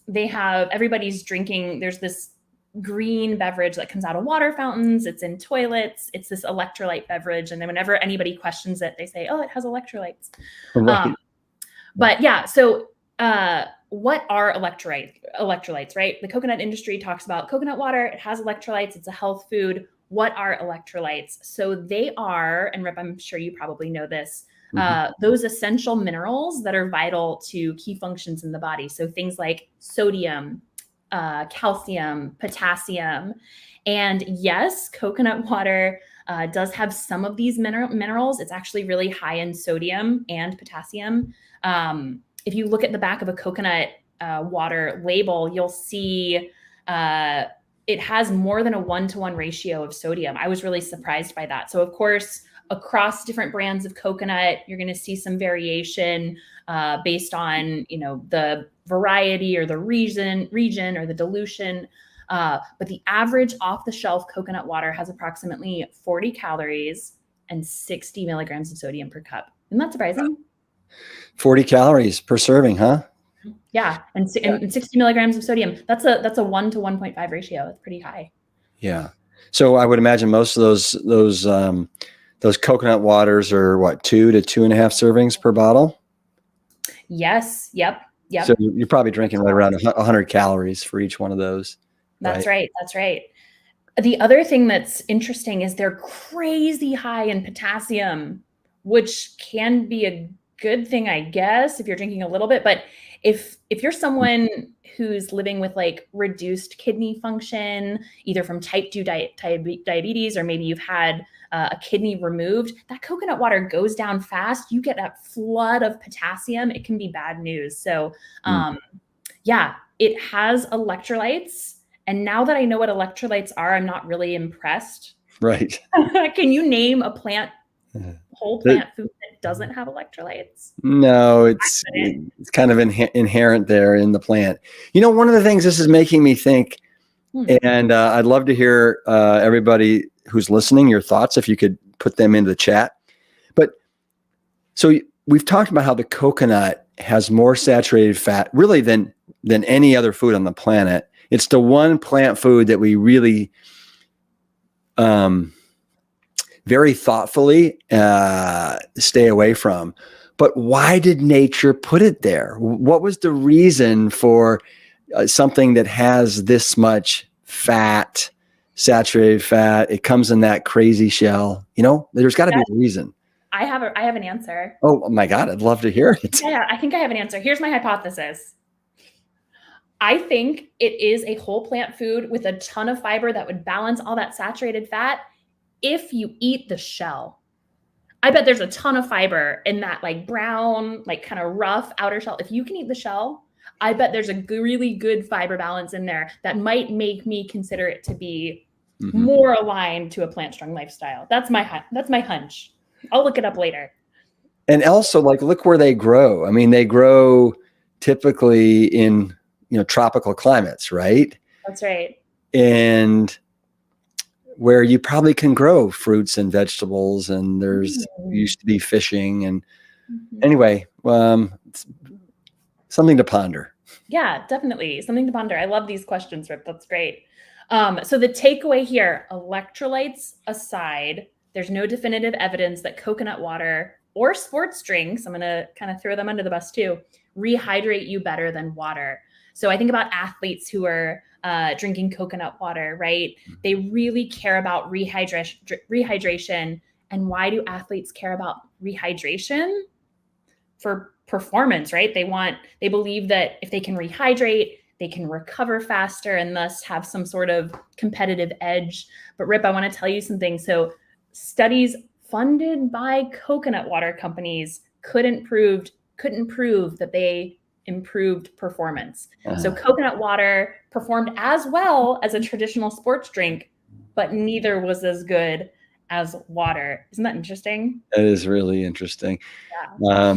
they have everybody's drinking. There's this green beverage that comes out of water fountains. It's in toilets. It's this electrolyte beverage. And then whenever anybody questions it, they say, "Oh, it has electrolytes." Right. But yeah, so what are electrolytes, right? The coconut industry talks about coconut water. It has electrolytes. It's a health food. What are electrolytes? So they are, and Rip, I'm sure you probably know this, those essential minerals that are vital to key functions in the body. So things like sodium, calcium, potassium. And yes, coconut water does have some of these minerals. It's actually really high in sodium and potassium. If you look at the back of a coconut water label, you'll see it has more than a 1-to-1 ratio of sodium. I was really surprised by that. So of course, across different brands of coconut, you're going to see some variation based on, the variety or the region or the dilution. But the average off-the-shelf coconut water has approximately 40 calories and 60 milligrams of sodium per cup. Isn't that surprising? 40 calories per serving, huh? Yeah, and 60 milligrams of sodium. That's a 1 to 1.5 ratio. That's pretty high. Yeah. So I would imagine most of those coconut waters are what, 2 to 2.5 servings per bottle? Yes. Yep. So you're probably drinking right around 100 calories for each one of those. That's right. The other thing that's interesting is they're crazy high in potassium, which can be a good thing, I guess, if you're drinking a little bit. But if you're someone who's living with like reduced kidney function, either from type 2 diabetes, or maybe you've had a kidney removed, that coconut water goes down fast. You get that flood of potassium. It can be bad news. So yeah, it has electrolytes. And now that I know what electrolytes are, I'm not really impressed. Right. Can you name a whole plant food that doesn't have electrolytes? No, it's kind of inherent there in the plant. One of the things this is making me think, and I'd love to hear everybody who's listening, your thoughts, if you could put them into the chat. But so we've talked about how the coconut has more saturated fat really than any other food on the planet. It's the one plant food that we really very thoughtfully stay away from. But why did nature put it there? What was the reason for something that has this much fat, saturated fat? It comes in that crazy shell. There's got to be a reason. I have an answer. Oh my God, I'd love to hear it. Yeah, I think I have an answer. Here's my hypothesis. I think it is a whole plant food with a ton of fiber that would balance all that saturated fat if you eat the shell. I bet there's a ton of fiber in that like brown, like kind of rough outer shell. If you can eat the shell, I bet there's a really good fiber balance in there that might make me consider it to be more aligned to a plant strong lifestyle. That's my hunch. I'll look it up later. And also, like, look where they grow. I mean, they grow typically in tropical climates, right? That's right. And where you probably can grow fruits and vegetables, and there's used to be fishing. And anyway, something to ponder. Yeah, definitely. Something to ponder. I love these questions, Rip. That's great. So the takeaway here, electrolytes aside, there's no definitive evidence that coconut water or sports drinks, I'm going to kind of throw them under the bus too, rehydrate you better than water. So I think about athletes who are drinking coconut water, right? They really care about rehydration. And why do athletes care about rehydration? For performance, right? They believe that if they can rehydrate, they can recover faster and thus have some sort of competitive edge. But Rip, I want to tell you something. So studies funded by coconut water companies couldn't prove that they improved performance. So coconut water performed as well as a traditional sports drink, but neither was as good as water. Isn't that interesting? That is really interesting. Yeah.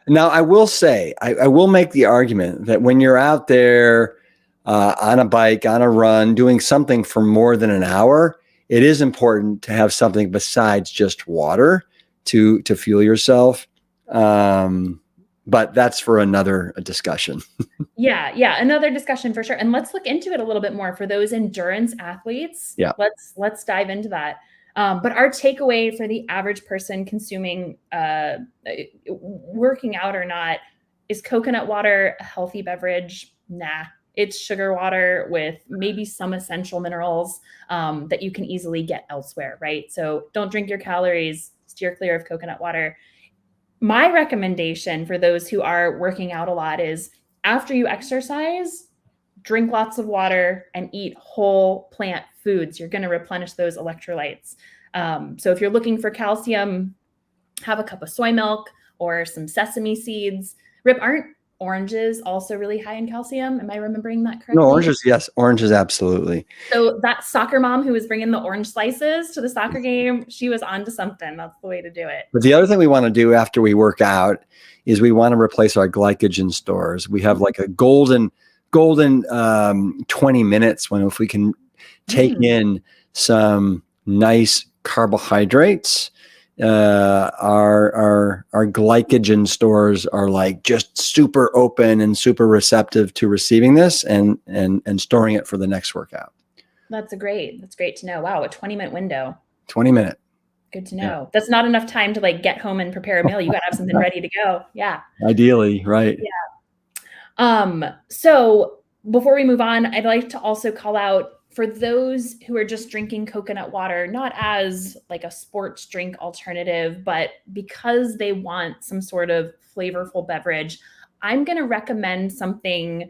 Now, I will say, I will make the argument that when you're out there on a bike, on a run, doing something for more than an hour, it is important to have something besides just water to fuel yourself. But that's for another discussion. Yeah, another discussion for sure. And let's look into it a little bit more for those endurance athletes. Yeah. Let's dive into that. But our takeaway for the average person consuming, working out or not, is coconut water a healthy beverage? Nah, it's sugar water with maybe some essential minerals that you can easily get elsewhere, right? So don't drink your calories, steer clear of coconut water. My recommendation for those who are working out a lot is after you exercise, drink lots of water and eat whole plant foods. You're going to replenish those electrolytes. So if you're looking for calcium, have a cup of soy milk or some sesame seeds. Rip, aren't oranges also really high in calcium? Am I remembering that correctly? No, oranges, yes. Oranges, absolutely. So that soccer mom who was bringing the orange slices to the soccer game, she was onto something. That's the way to do it. But the other thing we want to do after we work out is we want to replace our glycogen stores. We have like a golden 20 minutes when if we can take in some nice carbohydrates, our glycogen stores are like just super open and super receptive to receiving this and storing it for the next workout. That's great to know. Wow, a 20-minute window. 20-minute. Good to know. Yeah. That's not enough time to like get home and prepare a meal. You got to have something ready to go. Yeah. Ideally, right. Yeah. So before we move on, I'd like to also call out for those who are just drinking coconut water, not as like a sports drink alternative, but because they want some sort of flavorful beverage, I'm going to recommend something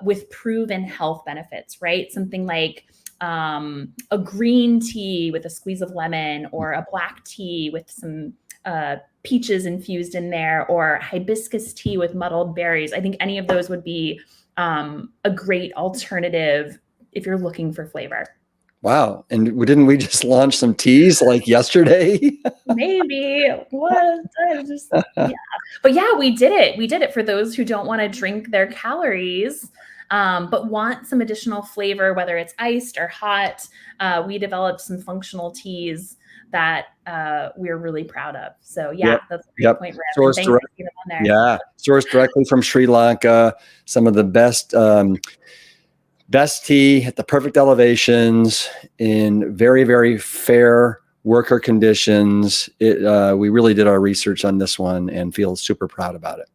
with proven health benefits, right? Something like a green tea with a squeeze of lemon, or a black tea with some peaches infused in there, or hibiscus tea with muddled berries. I think any of those would be a great alternative if you're looking for flavor. Wow. And didn't we just launch some teas like yesterday? Maybe. What? Yeah. But yeah, we did it. We did it for those who don't want to drink their calories, but want some additional flavor, whether it's iced or hot. We developed some functional teas that we're really proud of. So yeah, that's a great point. Sourced directly from Sri Lanka. Some of the best tea at the perfect elevations in very, very fair worker conditions. We really did our research on this one and feel super proud about it.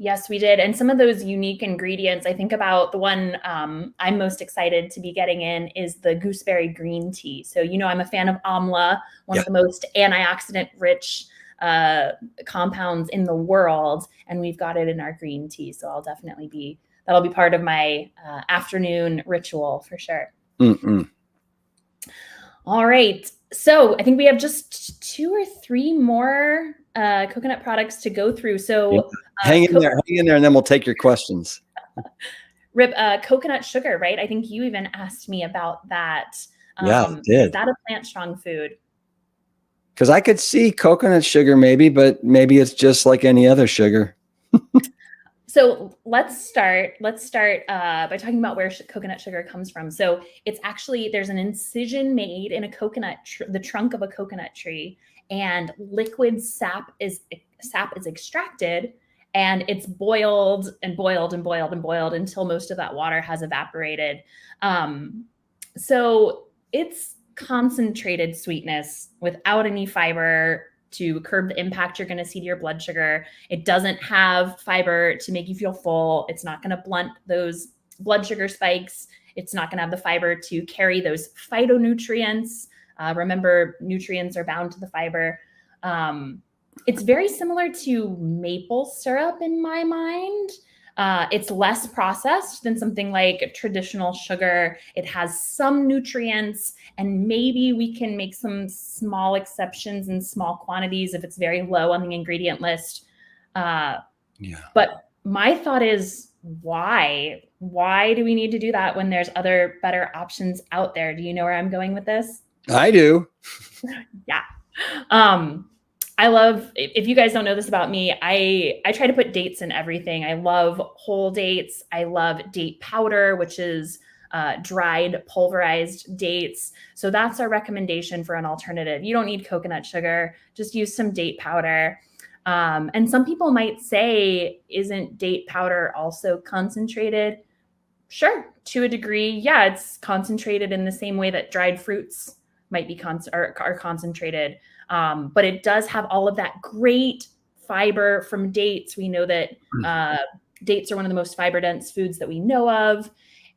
Yes, we did. And some of those unique ingredients, I think about the one I'm most excited to be getting in is the gooseberry green tea. So, I'm a fan of amla, one of the most antioxidant rich compounds in the world. And we've got it in our green tea. So that'll be part of my afternoon ritual for sure. Mm-mm. All right. So I think we have just 2 or 3 more coconut products to go through. So hang in there, and then we'll take your questions. Rip, coconut sugar, right? I think you even asked me about that. Yeah, I did. Is that a plant-strong food? Because I could see coconut sugar maybe, but maybe it's just like any other sugar. So let's start by talking about where coconut sugar comes from. So it's actually, there's an incision made in a coconut, the trunk of a coconut tree, and liquid sap is extracted, and it's boiled and boiled and boiled and boiled until most of that water has evaporated. So it's concentrated sweetness without any fiber to curb the impact you're going to see to your blood sugar. It doesn't have fiber to make you feel full. It's not going to blunt those blood sugar spikes. It's not going to have the fiber to carry those phytonutrients. Remember, nutrients are bound to the fiber. It's very similar to maple syrup in my mind. It's less processed than something like traditional sugar. It has some nutrients, and maybe we can make some small exceptions in small quantities if it's very low on the ingredient list. But my thought is, why? Why do we need to do that when there's other better options out there? Do you know where I'm going with this? I do. Yeah. I love, if you guys don't know this about me, I try to put dates in everything. I love whole dates. I love date powder, which is dried pulverized dates. So that's our recommendation for an alternative. You don't need coconut sugar, just use some date powder. And some people might say, isn't date powder also concentrated? Sure, to a degree. Yeah, it's concentrated in the same way that dried fruits might be are concentrated. But it does have all of that great fiber from dates. We know that dates are one of the most fiber-dense foods that we know of.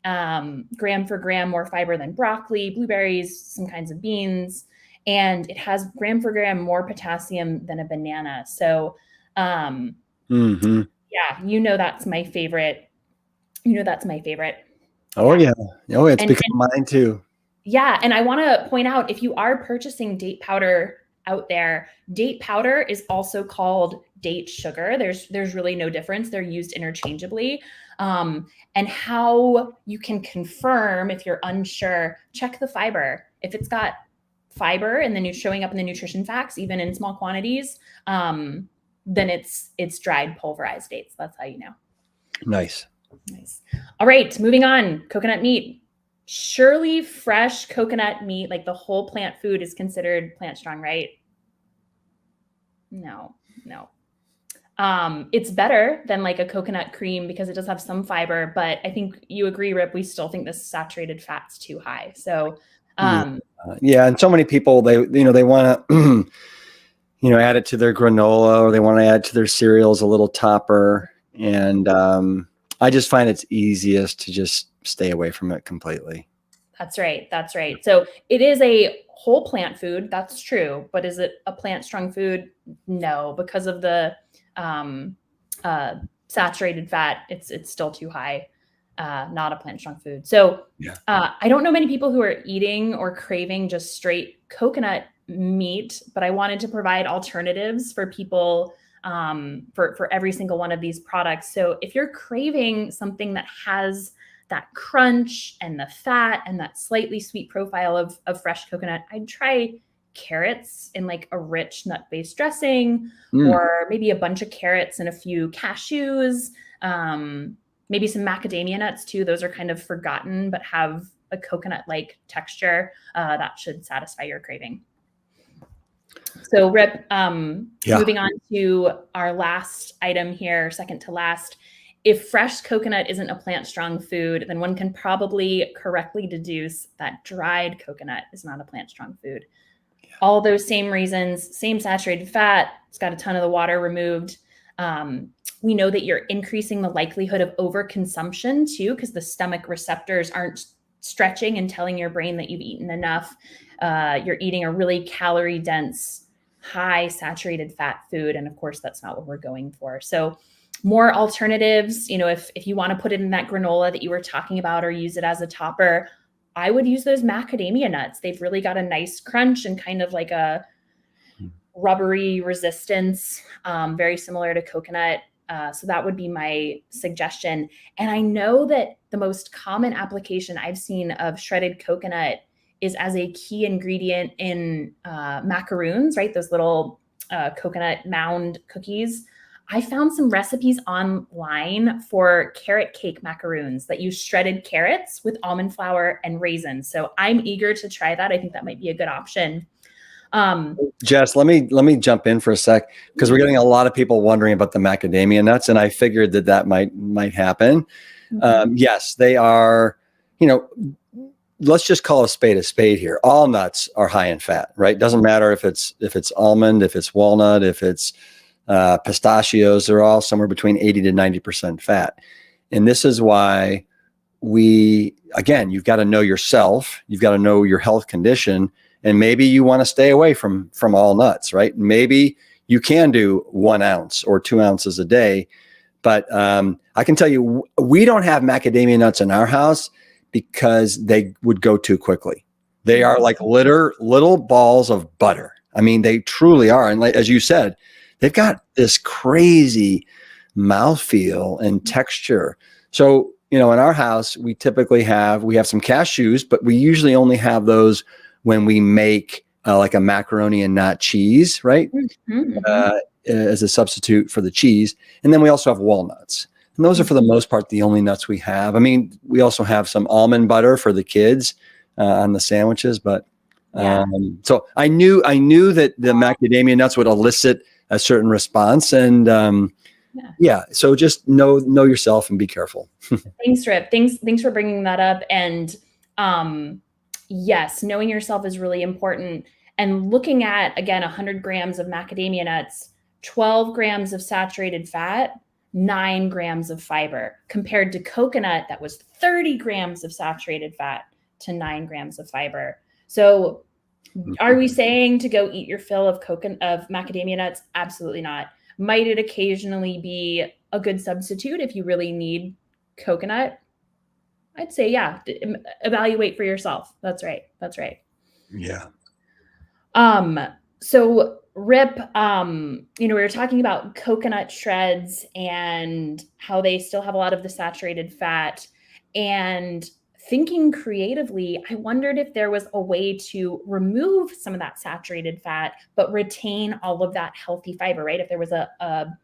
Gram for gram more fiber than broccoli, blueberries, some kinds of beans. And it has gram for gram more potassium than a banana. So, yeah, that's my favorite. That's my favorite. Oh, yeah. Oh, it's become mine too. Yeah. And I want to point out, if you are purchasing date powder out there, date powder is also called date sugar. There's really no difference. They're used interchangeably. And how you can confirm, if you're unsure, check the fiber. If it's got fiber and then it's showing up in the nutrition facts, even in small quantities, then it's dried pulverized dates. That's how you know. Nice. All right, moving on. Coconut meat. Surely fresh coconut meat, like the whole plant food, is considered plant strong, right? No. It's better than like a coconut cream because it does have some fiber, but I think you agree, Rip, we still think the saturated fat's too high. So, yeah. And so many people, they want to, add it to their granola, or they want to add to their cereals a little topper. And I just find it's easiest to just stay away from it completely. That's right. So it is a whole plant food. That's true. But is it a plant strong food? No, because of the saturated fat, it's still too high. Not a plant strong food. So I don't know many people who are eating or craving just straight coconut meat, but I wanted to provide alternatives for people for every single one of these products. So if you're craving something that has that crunch and the fat and that slightly sweet profile of fresh coconut, I'd try carrots in like a rich nut-based dressing, or maybe a bunch of carrots and a few cashews, maybe some macadamia nuts too. Those are kind of forgotten, but have a coconut-like texture. That should satisfy your craving. So Rip, moving on to our last item here, second to last. If fresh coconut isn't a plant-strong food, then one can probably correctly deduce that dried coconut is not a plant-strong food. Yeah. All those same reasons, same saturated fat, it's got a ton of the water removed. We know that you're increasing the likelihood of overconsumption too, because the stomach receptors aren't stretching and telling your brain that you've eaten enough. You're eating a really calorie-dense, high saturated fat food. And of course, that's not what we're going for. So more alternatives, if you want to put it in that granola that you were talking about or use it as a topper, I would use those macadamia nuts. They've really got a nice crunch and kind of like a rubbery resistance, very similar to coconut. So that would be my suggestion. And I know that the most common application I've seen of shredded coconut is as a key ingredient in macaroons, right? Those little coconut mound cookies. I found some recipes online for carrot cake macaroons that use shredded carrots with almond flour and raisins. So I'm eager to try that. I think that might be a good option. Jess, let me jump in for a sec, because we're getting a lot of people wondering about the macadamia nuts, and I figured that might happen. Yes, they are. Let's just call a spade here. All nuts are high in fat, right? Doesn't matter if it's almond, if it's walnut, if it's pistachios. They're all somewhere between 80 to 90% fat, and this is why you've got to know yourself. You've got to know your health condition. And maybe you want to stay away from all nuts, right? Maybe you can do 1 ounce or 2 ounces a day. But I can tell you, we don't have macadamia nuts in our house because they would go too quickly. They are like little balls of butter. I mean, they truly are. And like, as you said, they've got this crazy mouthfeel and texture. So, in our house, we typically have some cashews, but we usually only have those when we make like a macaroni and not cheese, right? As a substitute for the cheese. And then we also have walnuts. And those are, for the most part, the only nuts we have. I mean, we also have some almond butter for the kids on the sandwiches. But so I knew that the macadamia nuts would elicit a certain response. And so just know yourself and be careful. Thanks, Rip. Thanks for bringing that up. And yes, knowing yourself is really important. And looking at, again, 100 grams of macadamia nuts, 12 grams of saturated fat, 9 grams of fiber, compared to coconut that was 30 grams of saturated fat to 9 grams of fiber. So are we saying to go eat your fill of macadamia nuts? Absolutely not. Might it occasionally be a good substitute if you really need coconut? I'd say, evaluate for yourself. That's right. Yeah. So Rip, we were talking about coconut shreds and how they still have a lot of the saturated fat, and thinking creatively, I wondered if there was a way to remove some of that saturated fat, but retain all of that healthy fiber, right? If there was a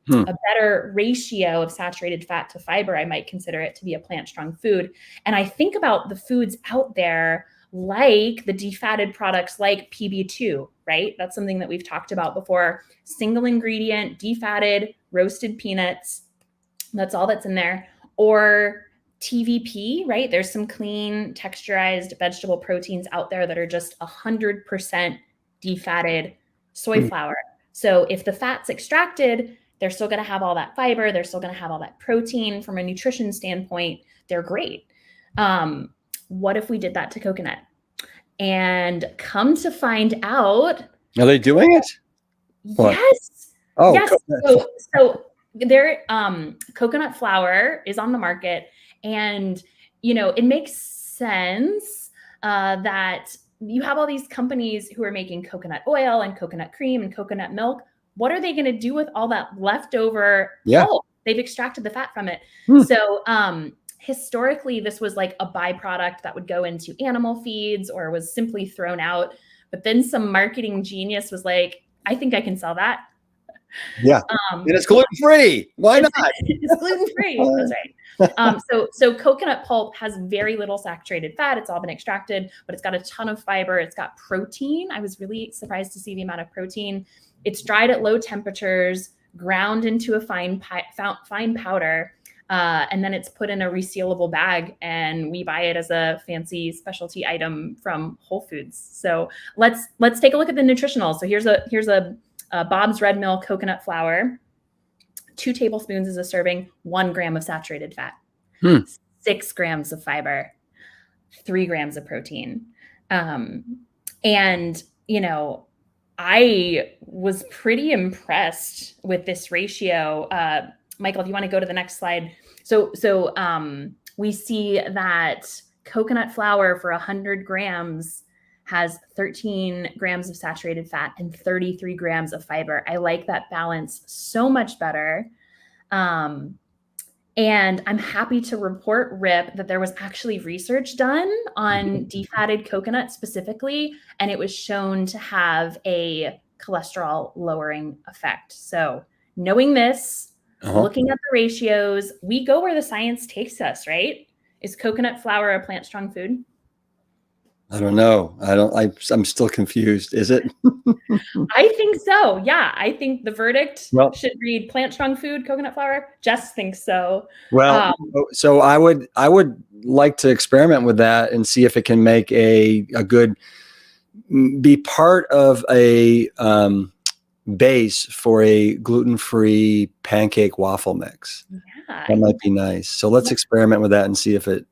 better ratio of saturated fat to fiber, I might consider it to be a plant-strong food. And I think about the foods out there, like the defatted products like PB2, right? That's something that we've talked about before. Single ingredient, defatted, roasted peanuts. That's all that's in there. Or TVP, right? There's some clean texturized vegetable proteins out there that are just 100% defatted soy flour. So if the fat's extracted, they're still going to have all that fiber. They're still going to have all that protein. From a nutrition standpoint, they're great. What if we did that to coconut? And come to find out, are they doing it? Yes. Oh, yes. So their coconut flour is on the market, and it makes sense that you have all these companies who are making coconut oil and coconut cream and coconut milk. What are they going to do with all that leftover pulp? They've extracted the fat from it. So historically, this was like a byproduct that would go into animal feeds or was simply thrown out. But then some marketing genius was like, I think I can sell that. Yeah. And it's gluten-free. Why not? It's gluten-free. That's right. So coconut pulp has very little saturated fat. It's all been extracted, but it's got a ton of fiber. It's got protein. I was really surprised to see the amount of protein. It's dried at low temperatures, ground into a fine powder, and then it's put in a resealable bag, and we buy it as a fancy specialty item from Whole Foods. So let's take a look at the nutritional. So here's a Bob's Red Mill coconut flour. 2 tablespoons is a serving, 1 gram of saturated fat, 6 grams of fiber, 3 grams of protein. And, I was pretty impressed with this ratio. Michael, if you want to go to the next slide. So we see that coconut flour for 100 grams has 13 grams of saturated fat and 33 grams of fiber. I like that balance so much better. And I'm happy to report, Rip, that there was actually research done on defatted coconut specifically, and it was shown to have a cholesterol lowering effect. So knowing this, looking at the ratios, we go where the science takes us, right? Is coconut flour a plant-strong food? I don't know. I'm still confused. Is it? I think so. Yeah. I think the verdict Well, should read plant strong food, coconut flour. Jess thinks so. well, Um, so I would like to experiment with that and see if it can make a good, be part of a base for a gluten-free pancake waffle mix. yeah. That might be nice. So let's experiment with that and see if it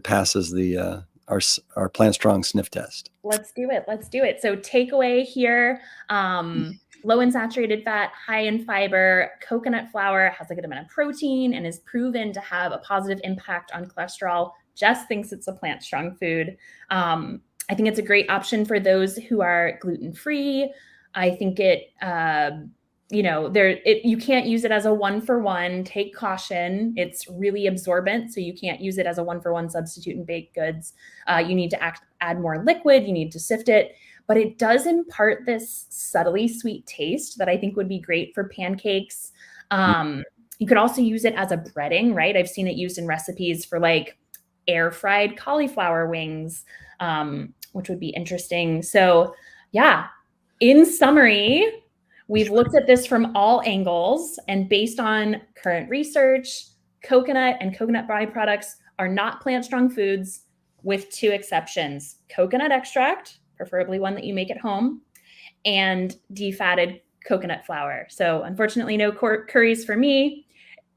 passes the our Plant Strong sniff test. Let's do it. Let's do it. So takeaway here, low in saturated fat, high in fiber, coconut flour has a good amount of protein and is proven to have a positive impact on cholesterol. Jess thinks it's a plant strong food. I think it's a great option for those who are gluten-free. I think it, you can't use it as a 1-for-1. Take caution. It's really absorbent, so you can't use it as a 1-for-1 substitute in baked goods. You need to add more liquid. You need to sift it, but it does impart this subtly sweet taste that I think would be great for pancakes. You could also use it as a breading, right? I've seen it used in recipes for like air fried cauliflower wings, which would be interesting. So yeah, in summary, we've looked at this from all angles, and based on current research, coconut and coconut byproducts are not plant-strong foods, with 2 exceptions: coconut extract, preferably one that you make at home, and defatted coconut flour. So unfortunately, no curries for me.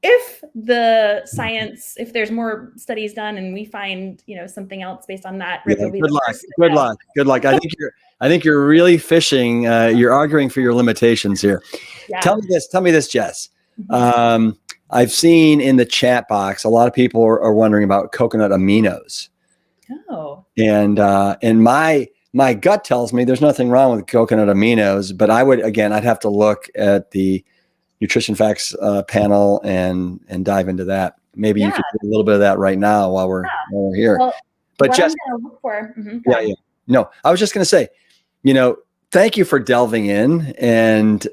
If there's more studies done and we find, something else based on that, Rip will be Good the luck. first to Good know. luck. Good luck. I think you're really fishing. You're arguing for your limitations here. Yeah. Tell me this, Jess. I've seen in the chat box a lot of people are wondering about coconut aminos. Oh. And my gut tells me there's nothing wrong with coconut aminos, but I'd have to look at the Nutrition Facts panel and dive into that. Maybe you could do a little bit of that right now while we're here. Well, but what Jess, I'm going to look for. yeah. No, I was just going to say, thank you for delving in and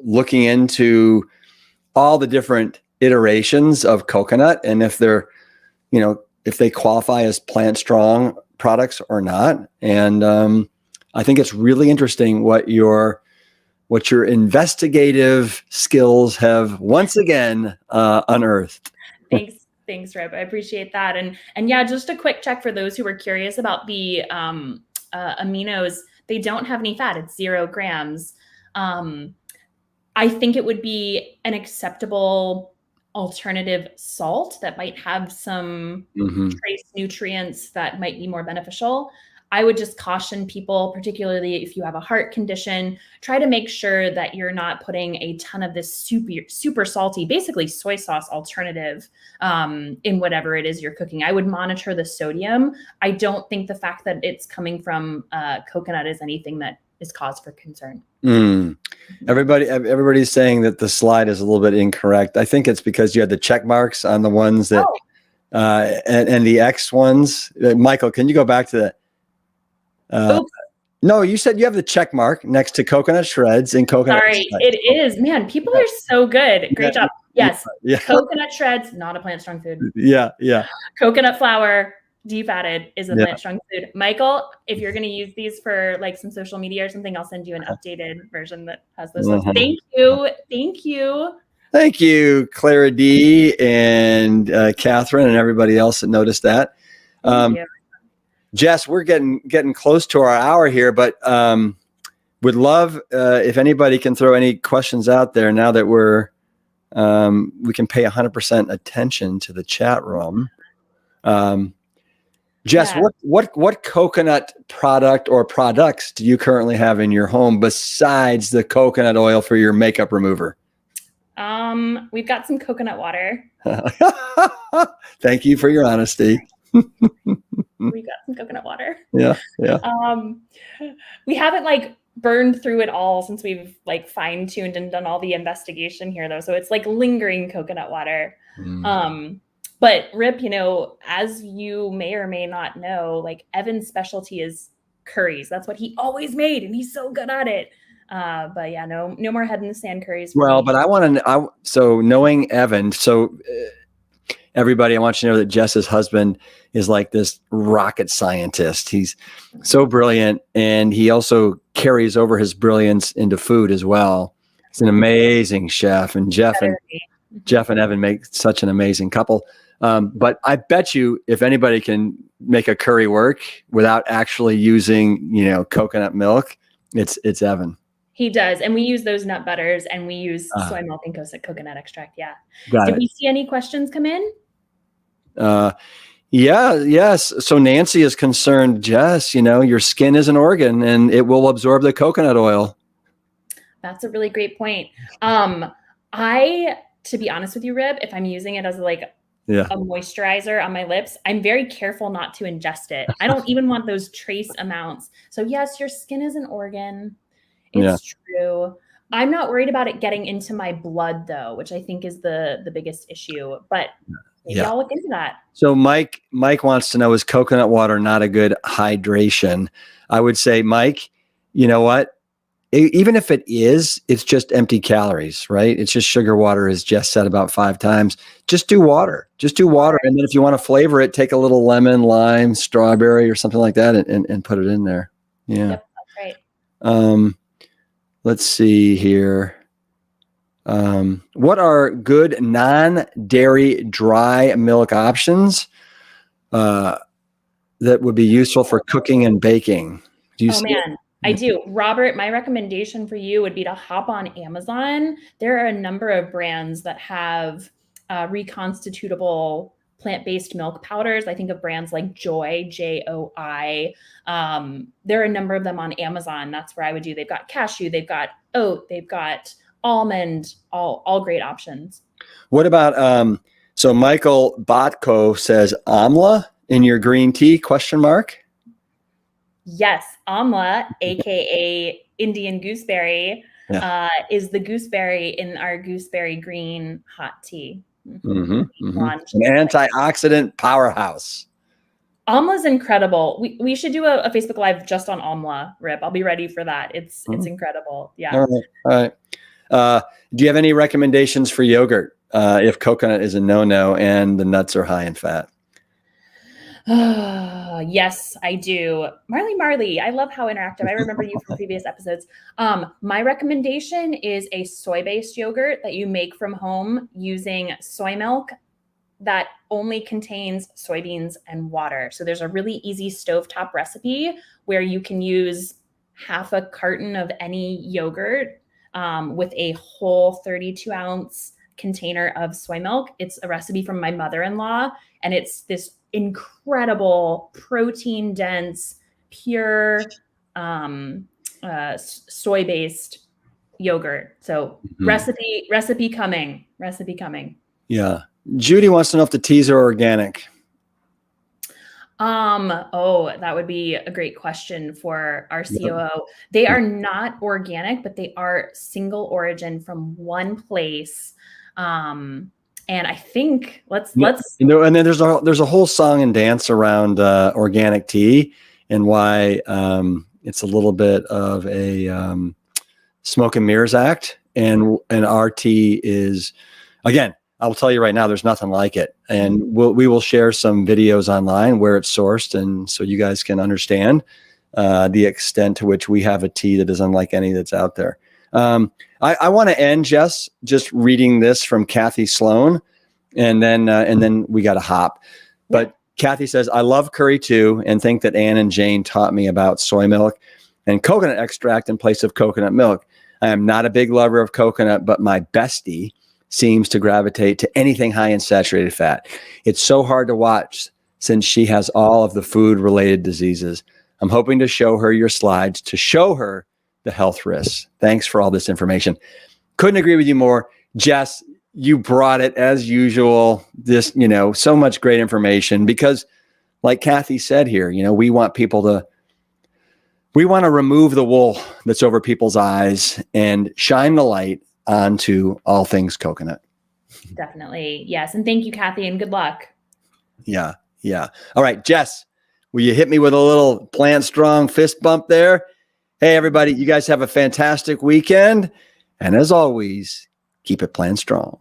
looking into all the different iterations of coconut and if they're, if they qualify as plant strong products or not. And I think it's really interesting what your investigative skills have once again unearthed. Thanks, Rip. I appreciate that. And yeah, just a quick check for those who were curious about the aminos. They don't have any fat. It's 0 grams. I think it would be an acceptable alternative salt that might have some trace nutrients that might be more beneficial. I would just caution people, particularly if you have a heart condition, try to make sure that you're not putting a ton of this super salty, basically soy sauce alternative in whatever it is you're cooking. I would monitor the sodium. I don't think the fact that it's coming from coconut is anything that is cause for concern. Everybody's saying that the slide is a little bit incorrect. I think it's because you had the check marks on the ones that and the X ones. Michael, can you go back to that? No, you said you have the check mark next to coconut shreds and coconut. Sorry, it is. Man, people are so good. Great job. Yes. Yeah. Coconut shreds, not a plant strong food. Yeah. Coconut flour, defatted, is a plant strong food. Michael, if you're going to use these for like some social media or something, I'll send you an updated version that has those ones. Thank you. Thank you, Clara D and Catherine and everybody else that noticed that. Thank you. Jess, we're getting close to our hour here, but would love if anybody can throw any questions out there now that we can pay 100% attention to the chat room. Jess, what coconut product or products do you currently have in your home besides the coconut oil for your makeup remover? We've got some coconut water. Thank you for your honesty. We got some coconut water. Yeah. We haven't burned through it all since we've fine-tuned and done all the investigation here though. So it's lingering coconut water. But Rip, as you may or may not know, Evan's specialty is curries. That's what he always made, and he's so good at it. But yeah, no more head in the sand curries. Well, but I want to. So knowing Evan, everybody, I want you to know that Jess's husband is like this rocket scientist. He's so brilliant, and he also carries over his brilliance into food as well. He's an amazing chef, and Jeff and Evan make such an amazing couple. But I bet you if anybody can make a curry work without actually using, coconut milk, it's Evan. He does. And we use those nut butters, and we use soy milk and coconut extract. Yeah. Did we see any questions come in? Yes. So Nancy is concerned, Jess, your skin is an organ and it will absorb the coconut oil. That's a really great point. To be honest with you, Rip, if I'm using it as a moisturizer on my lips, I'm very careful not to ingest it. I don't even want those trace amounts. So yes, your skin is an organ. It's true. I'm not worried about it getting into my blood though, which I think is the biggest issue, but maybe I'll look into that. So Mike wants to know, is coconut water not a good hydration? I would say, Mike, you know what? Even if it is, it's just empty calories, right? It's just sugar water, as Jess said about 5 times. Just do water. And then if you want to flavor it, take a little lemon, lime, strawberry, or something like that and put it in there. Yeah. Yep, that's right. Let's see here. What are good non-dairy dry milk options that would be useful for cooking and baking? Do you see it? I do. Robert, my recommendation for you would be to hop on Amazon. There are a number of brands that have reconstitutable plant-based milk powders. I think of brands like Joy, Joi. There are a number of them on Amazon. That's where I would do. They've got cashew, they've got oat, they've got almond, all great options. What about, so Michael Botko says amla in your green tea, ? Yes, amla, aka Indian gooseberry, is the gooseberry in our gooseberry green hot tea. An antioxidant powerhouse. Amla is incredible. We should do a Facebook Live just on amla, Rip. I'll be ready for that. It's incredible. Yeah. All right. Do you have any recommendations for yogurt if coconut is a no-no and the nuts are high in fat? Yes, I do. Marley, I love how interactive. I remember you from previous episodes. My recommendation is a soy-based yogurt that you make from home using soy milk that only contains soybeans and water. So there's a really easy stovetop recipe where you can use half a carton of any yogurt with a whole 32-ounce container of soy milk. It's a recipe from my mother-in-law, and it's this incredible protein dense, pure soy-based yogurt. So recipe coming. Yeah. Judy wants to know if the teas are organic. That would be a great question for our COO. They are not organic, but they are single origin from one place. And I think let's and then there's a whole song and dance around organic tea and why it's a little bit of a smoke and mirrors act, and our tea is, again, I will tell you right now, there's nothing like it, and we will share some videos online where it's sourced, and so you guys can understand the extent to which we have a tea that is unlike any that's out there. I want to end, Jess, just reading this from Kathy Sloan, and then we got to hop. But Kathy says, I love curry too, and think that Ann and Jane taught me about soy milk and coconut extract in place of coconut milk. I am not a big lover of coconut, but my bestie seems to gravitate to anything high in saturated fat. It's so hard to watch since she has all of the food-related diseases. I'm hoping to show her your slides to show her the health risks. Thanks for all this information. Couldn't agree with you more. Jess, you brought it as usual. This, so much great information because like Kathy said here, we want to remove the wool that's over people's eyes and shine the light onto all things coconut. Definitely. Yes. And thank you, Kathy, and good luck. Yeah. All right, Jess, will you hit me with a little Plant Strong fist bump there? Hey, everybody, you guys have a fantastic weekend. And as always, keep it plant strong.